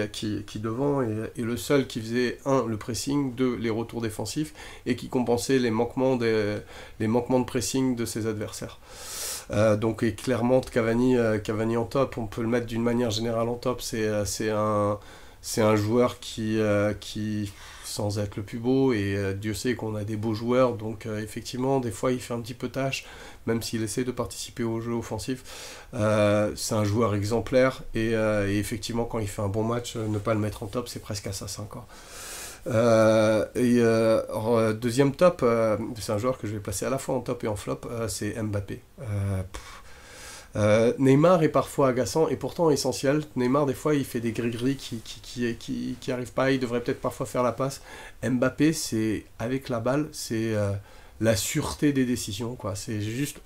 devant est le seul qui faisait le pressing, les retours défensifs et qui compensait les manquements de pressing de ses adversaires. Donc et clairement Cavani en top, on peut le mettre d'une manière générale en top. C'est un joueur qui sans être le plus beau, et Dieu sait qu'on a des beaux joueurs, donc effectivement des fois il fait un petit peu tâche, même s'il essaie de participer au jeu offensif. C'est un joueur exemplaire, et effectivement quand il fait un bon match, ne pas le mettre en top, c'est presque assassin, quoi. Deuxième top, c'est un joueur que je vais placer à la fois en top et en flop, c'est Mbappé. Neymar est parfois agaçant et pourtant essentiel. Neymar des fois il fait des gris-gris qui arrivent pas, il devrait peut-être parfois faire la passe. Mbappé, c'est avec la balle, c'est la sûreté des décisions, quoi. C'est juste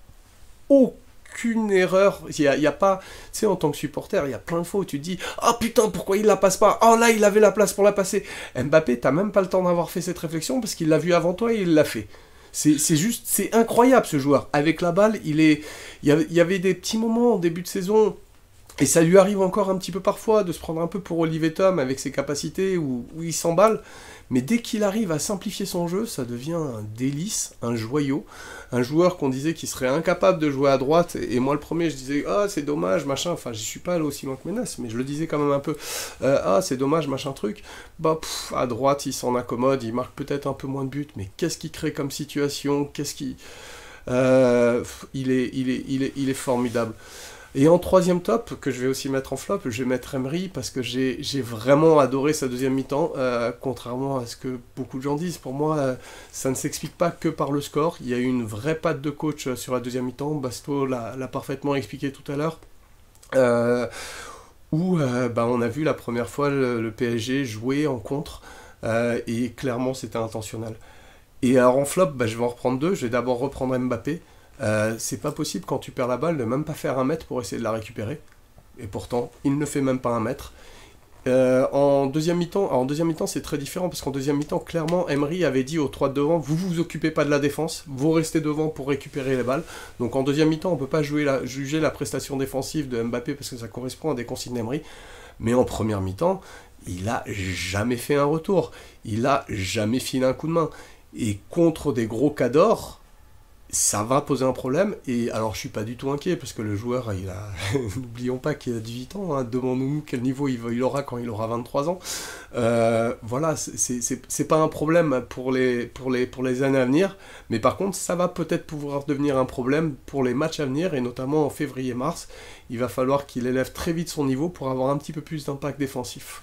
aucune erreur. Il y a pas, tu sais, en tant que supporter, il y a plein de fois où tu te dis oh putain, pourquoi il la passe pas, oh là il avait la place pour la passer. Mbappé, t'as même pas le temps d'avoir fait cette réflexion parce qu'il l'a vu avant toi et il l'a fait. C'est incroyable, ce joueur. Avec la balle, il y avait des petits moments en début de saison, et ça lui arrive encore un petit peu parfois de se prendre un peu pour Olivier Tom avec ses capacités où il s'emballe. Mais dès qu'il arrive à simplifier son jeu, ça devient un délice, un joyau. Un joueur qu'on disait qu'il serait incapable de jouer à droite, et moi le premier je disais c'est dommage, machin, enfin j'y suis pas allé aussi loin que Menace, mais je le disais quand même un peu, c'est dommage, machin truc. À droite il s'en accommode, il marque peut-être un peu moins de buts, mais qu'est-ce qu'il crée comme situation, il est formidable. Et en troisième top, que je vais aussi mettre en flop, je vais mettre Emery, parce que j'ai vraiment adoré sa deuxième mi-temps, contrairement à ce que beaucoup de gens disent. Pour moi, ça ne s'explique pas que par le score. Il y a eu une vraie patte de coach sur la deuxième mi-temps, Basto l'a parfaitement expliqué tout à l'heure, où on a vu la première fois le PSG jouer en contre, et clairement c'était intentionnel. Et alors en flop, je vais en reprendre deux. Je vais d'abord reprendre Mbappé. C'est pas possible quand tu perds la balle de même pas faire 1 mètre pour essayer de la récupérer, et pourtant il ne fait même pas 1 mètre. En deuxième mi-temps, c'est très différent parce qu'en deuxième mi-temps, clairement, Emery avait dit aux 3 de devant, vous occupez pas de la défense, vous restez devant pour récupérer les balles. Donc en deuxième mi-temps, on peut pas juger la prestation défensive de Mbappé parce que ça correspond à des consignes d'Emery. Mais en première mi-temps, il a jamais fait un retour, il a jamais filé un coup de main. Et contre des gros cadors, ça va poser un problème, et alors je suis pas du tout inquiet, parce que le joueur, n'oublions pas qu'il a 18 ans, hein, demandons-nous quel niveau il aura quand il aura 23 ans. Voilà, c'est pas un problème pour les années à venir, mais par contre, ça va peut-être pouvoir devenir un problème pour les matchs à venir, et notamment en février-mars, il va falloir qu'il élève très vite son niveau pour avoir un petit peu plus d'impact défensif.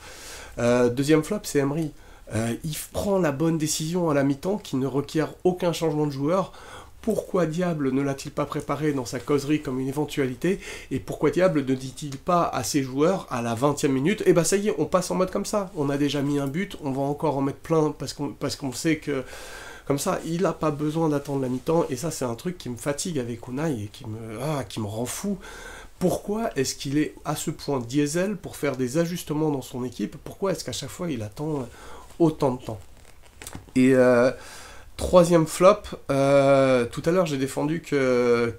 Deuxième flop, c'est Emery. Il prend la bonne décision à la mi-temps, qui ne requiert aucun changement de joueur. Pourquoi diable ne l'a-t-il pas préparé dans sa causerie comme une éventualité? Et pourquoi diable ne dit-il pas à ses joueurs à la 20e minute, eh ben ça y est, on passe en mode comme ça, on a déjà mis un but, on va encore en mettre plein parce qu'on sait que comme ça, il n'a pas besoin d'attendre la mi-temps, et ça c'est un truc qui me fatigue avec Unai et qui me rend fou. Pourquoi est-ce qu'il est à ce point diesel pour faire des ajustements dans son équipe? Pourquoi est-ce qu'à chaque fois il attend autant de temps? Et troisième flop, tout à l'heure j'ai défendu que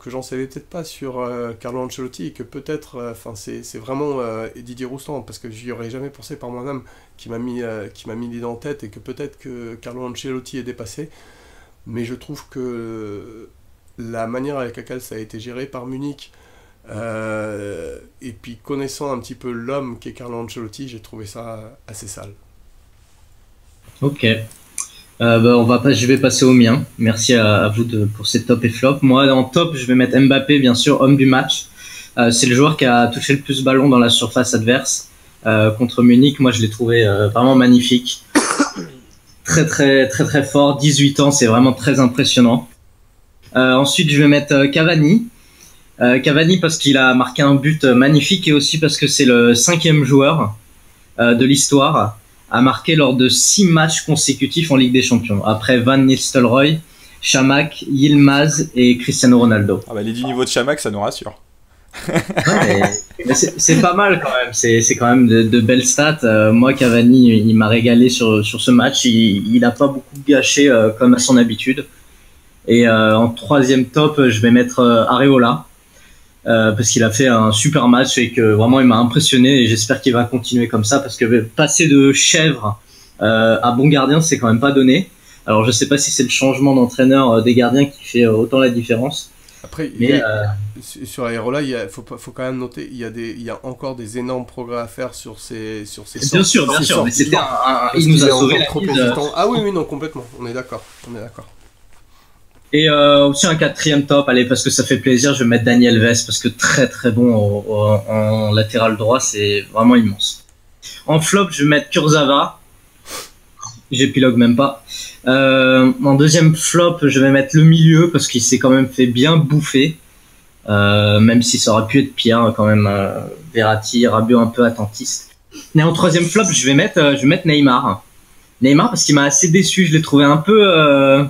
j'en savais peut-être pas sur Carlo Ancelotti, et que peut-être, c'est vraiment Didier Roustan, parce que j'y aurais jamais pensé par moi-même, qui m'a mis l'idée en tête, et que peut-être que Carlo Ancelotti est dépassé, mais je trouve que la manière avec laquelle ça a été géré par Munich, et puis connaissant un petit peu l'homme qu'est Carlo Ancelotti, j'ai trouvé ça assez sale. Ok. Je vais passer au mien. Merci à vous pour ces top et flop. Moi, en top, je vais mettre Mbappé, bien sûr, homme du match. C'est le joueur qui a touché le plus de ballons dans la surface adverse contre Munich. Moi, je l'ai trouvé vraiment magnifique. Très, très, très, très fort. 18 ans, c'est vraiment très impressionnant. Ensuite, je vais mettre Cavani. Cavani parce qu'il a marqué un but magnifique, et aussi parce que c'est le 5e joueur de l'histoire a marqué lors de 6 matchs consécutifs en Ligue des Champions, après Van Nistelrooy, Chamakh, Yilmaz et Cristiano Ronaldo. Ah bah les 10 niveaux de Chamakh, ça nous rassure. mais c'est pas mal quand même, c'est quand même de belles stats. Moi, Cavani, il m'a régalé sur ce match, il a pas beaucoup gâché comme à son habitude. Et en troisième top, je vais mettre Areola. Parce qu'il a fait un super match et que vraiment il m'a impressionné, et j'espère qu'il va continuer comme ça, parce que passer de chèvre à bon gardien, c'est quand même pas donné. Alors je sais pas si c'est le changement d'entraîneur des gardiens qui fait autant la différence. Après, sur Areola, faut quand même noter, il y a encore des énormes progrès à faire sur ses bien sûr, mais c'était il nous a sauvé la vie. Ah oui, non, complètement, on est d'accord. Et aussi un 4e top, allez, parce que ça fait plaisir, je vais mettre Dani Alves, parce que très très bon en latéral droit, c'est vraiment immense. En flop, je vais mettre Kurzawa, j'épilogue même pas. En deuxième flop, je vais mettre le milieu, parce qu'il s'est quand même fait bien bouffer, même si ça aurait pu être pire quand même. Verratti, Rabiot un peu attentiste. Et en troisième flop, je vais mettre Neymar. Neymar, parce qu'il m'a assez déçu, je l'ai trouvé un peu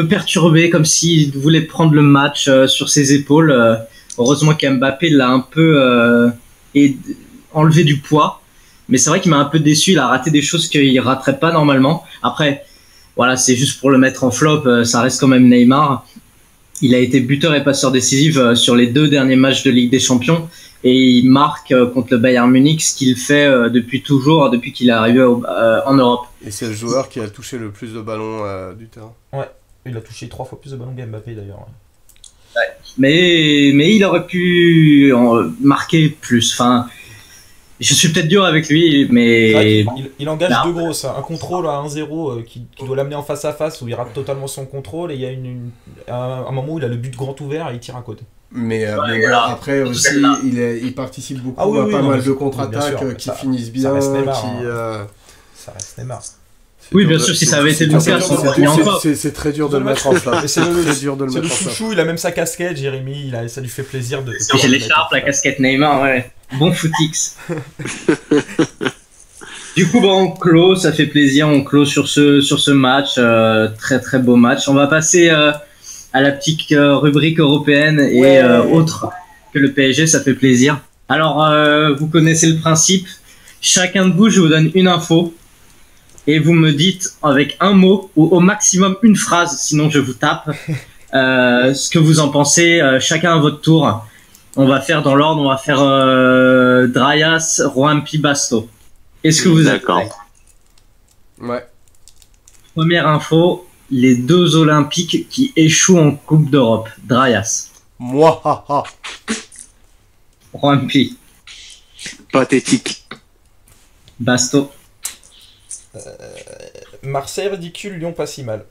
perturbé, comme s'il voulait prendre le match sur ses épaules. Heureusement qu'Mbappé l'a un peu enlevé du poids. Mais c'est vrai qu'il m'a un peu déçu, il a raté des choses qu'il raterait pas normalement. Après, voilà, c'est juste pour le mettre en flop, ça reste quand même Neymar. Il a été buteur et passeur décisif sur les 2 derniers matchs de Ligue des Champions. Et il marque contre le Bayern Munich, ce qu'il fait depuis toujours, depuis qu'il est arrivé en Europe. Et c'est le joueur qui a touché le plus de ballons du terrain. Ouais. Il a touché 3 fois plus de ballons qu'Mbappé d'ailleurs. Ouais. Mais il aurait pu marquer plus. Enfin, je suis peut-être dur avec lui, mais il engage 2 grosses. Un contrôle à 1-0 qui doit l'amener en face à face, où il rate totalement son contrôle, et il y a un moment où il a le but grand ouvert et il tire à côté. Mais après aussi, il participe beaucoup à pas mal de contre-attaques qui finissent bien. Ça reste Neymar. Ça reste Neymar. Oui, bien sûr, si ça avait été le cas, c'est très dur de le mettre en place. C'est le chouchou, il a même sa casquette, Jérémy, ça lui fait plaisir de... J'ai l'écharpe, la casquette Neymar, ouais. Bon footix. Du coup, on clôt, ça fait plaisir, on clôt sur ce match, très très beau match. On va passer à la petite rubrique européenne et autres. que le PSG, ça fait plaisir. Alors, vous connaissez le principe. Chacun de vous, je vous donne une info. Et vous me dites avec un mot ou au maximum une phrase, sinon je vous tape, ce que vous en pensez, chacun à votre tour. On va faire dans l'ordre, on va faire Draias, Roampi, Basto. Est-ce que vous êtes prêts? Ouais. Première info, les 2 Olympiques qui échouent en Coupe d'Europe. Draias. Moi, haha. Roampi. Pathétique. Basto. Marseille ridicule, Lyon pas si mal.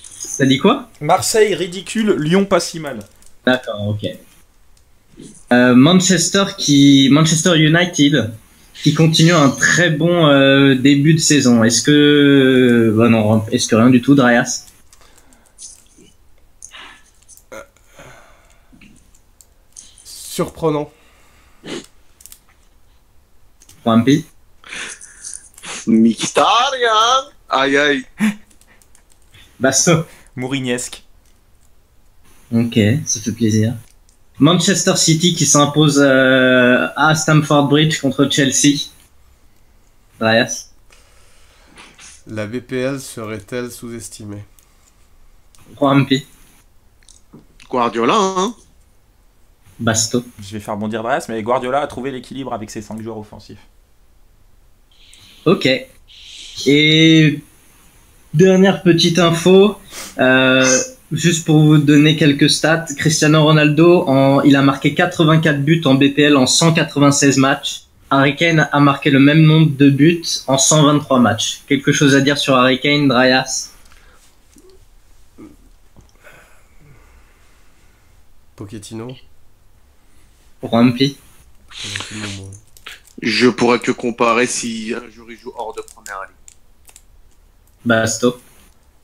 Ça dit quoi? Marseille ridicule, Lyon pas si mal. D'accord, ok. Manchester United qui continue un très bon début de saison. Est-ce que non, est-ce que rien du tout, Draias? Surprenant. Roampi. Mkhitaryan. Aïe aïe. Basto. Mourignesque. Ok, ça fait plaisir. Manchester City qui s'impose à Stamford Bridge contre Chelsea. Draias. La BPL serait-elle sous-estimée? Roampi. Guardiola, hein. Basto. Je vais faire bondir Draias, mais Guardiola a trouvé l'équilibre avec ses 5 joueurs offensifs. Ok. Et dernière petite info, juste pour vous donner quelques stats, Cristiano Ronaldo, il a marqué 84 buts en BPL en 196 matchs. Harry Kane a marqué le même nombre de buts en 123 matchs. Quelque chose à dire sur Harry Kane, Draias? Pochettino. Roampi. Je pourrais que comparer si un jour il joue hors de première ligue. Basto.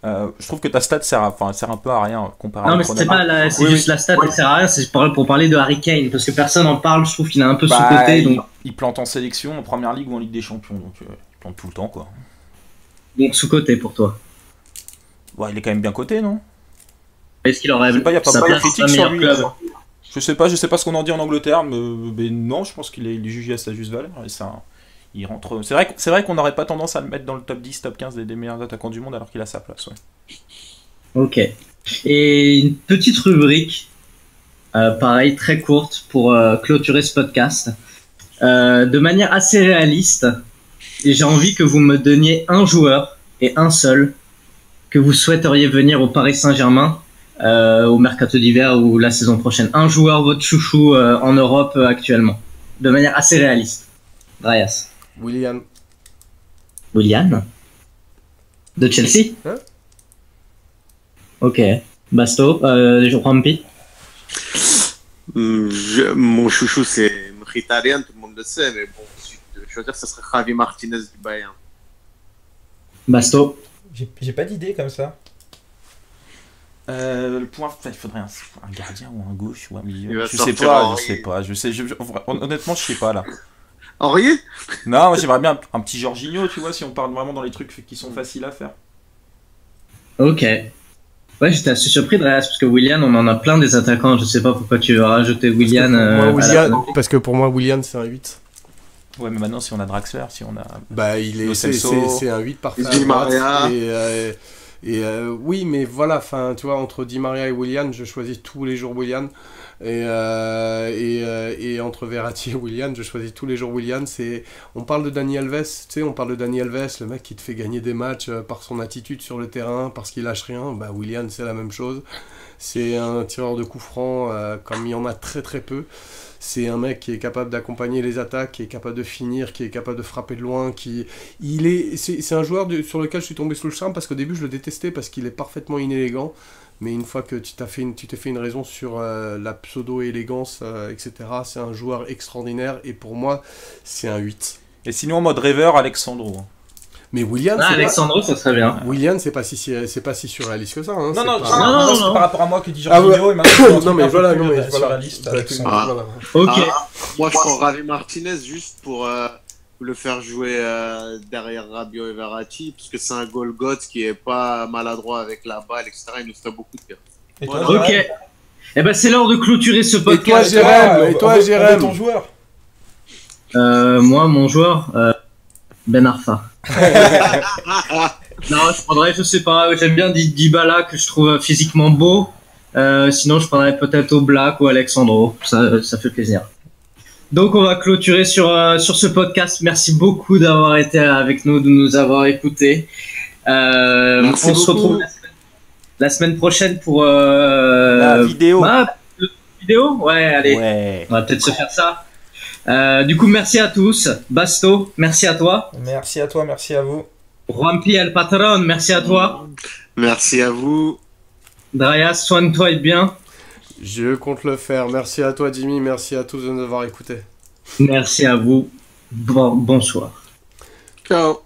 Je trouve que ta stat sert un peu à rien comparé Non, à mais c'était pas c'est Oui, juste la stat, elle sert à rien, c'est pour parler de Harry Kane, parce que personne en parle, je trouve qu'il est un peu sous-coté. Il plante en sélection, en première ligue ou en Ligue des Champions, donc il plante tout le temps, quoi. Donc sous-coté pour toi. Ouais, il est quand même bien coté, non? Est-ce qu'il aurait Je sais pas, y a pas sa mal de place critiques au sur meilleur lui. club? Je sais pas ce qu'on en dit en Angleterre, mais non, je pense qu'il est jugé à sa juste valeur. Et il rentre. C'est vrai qu'on n'aurait pas tendance à le mettre dans le top 10, top 15 des meilleurs attaquants du monde alors qu'il a sa place, ouais. Ok. Et une petite rubrique, pareil, très courte pour clôturer ce podcast. De manière assez réaliste, et j'ai envie que vous me donniez un joueur, et un seul, que vous souhaiteriez venir au Paris Saint-Germain au mercato d'hiver ou la saison prochaine. Un joueur, votre chouchou en Europe actuellement. De manière assez réaliste. Draias. Willian. De Chelsea? Hein? Ok. Basto, Roampi. Mon chouchou, c'est Mkhitaryan, tout le monde le sait, mais bon, si je devais choisir, ça serait Javi Martinez du Bayern. Basto. J'ai pas d'idée comme ça. Le point, il faudrait un gardien ou un gauche ou un milieu. Je sais pas. Honnêtement, je sais pas là. Aurier? Non, moi j'aimerais bien un petit Jorginho, tu vois, si on parle vraiment dans les trucs qui sont faciles à faire. Ok. Ouais, j'étais assez surpris de Draias, parce que Willian, on en a plein des attaquants. Je sais pas pourquoi tu veux rajouter Willian. Parce que pour moi, Willian, c'est un 8. Ouais, mais maintenant, si on a Draxler, si on a. Bah, c'est un 8 parfait. Di Maria. Oui, mais voilà, tu vois, entre Di Maria et Willian, je choisis tous les jours Willian. Et entre Verratti et Willian, je choisis tous les jours Willian. On parle de Dani Alves, tu sais, le mec qui te fait gagner des matchs par son attitude sur le terrain, parce qu'il lâche rien. Bah, Willian, c'est la même chose. C'est un tireur de coups francs, comme il y en a très très peu. C'est un mec qui est capable d'accompagner les attaques, qui est capable de finir, qui est capable de frapper de loin. C'est un joueur sur lequel je suis tombé sous le charme, parce qu'au début je le détestais parce qu'il est parfaitement inélégant. Mais une fois que tu t'es fait une raison sur la pseudo-élégance, etc., c'est un joueur extraordinaire. Et pour moi, c'est un 8. Et sinon, en mode rêveur, Alexandro. Mais William, Alexandro, ça serait bien. William, c'est pas si surréaliste que ça. Hein, Non, pas... c'est par rapport à moi que dit Jorginho. Et maintenant, non, mais voilà, surréaliste. Ok. Moi, je prends Javi Martinez juste pour le faire jouer derrière Rabiot et Verratti, parce que c'est un Golgoth qui est pas maladroit avec la balle, etc. Il nous ferait beaucoup de bien. Et toi, Ok. Eh ben, c'est l'heure de clôturer ce Et toi, podcast. Jérém, et toi, on veut Jérém ton joueur. Moi, mon joueur, Ben Arfa. Non, je prendrais, je sais pas, j'aime bien Dybala que je trouve physiquement beau. Sinon, je prendrais peut-être Oblak ou Alexandro. Ça fait plaisir. Donc, on va clôturer sur ce podcast. Merci beaucoup d'avoir été avec nous, de nous avoir écoutés. Merci On se beaucoup. retrouve la semaine prochaine pour La vidéo. vidéo. Ouais, allez, Ouais. on va peut-être se faire ça. Du coup, merci à tous. Basto, merci à toi. Merci à toi, merci à vous. Juanpi El Patron, merci à toi. Merci à vous. Drayas, soigne-toi et bien. Je compte le faire. Merci à toi, Jimmy. Merci à tous de nous avoir écoutés. Merci à vous. Bonsoir. Ciao.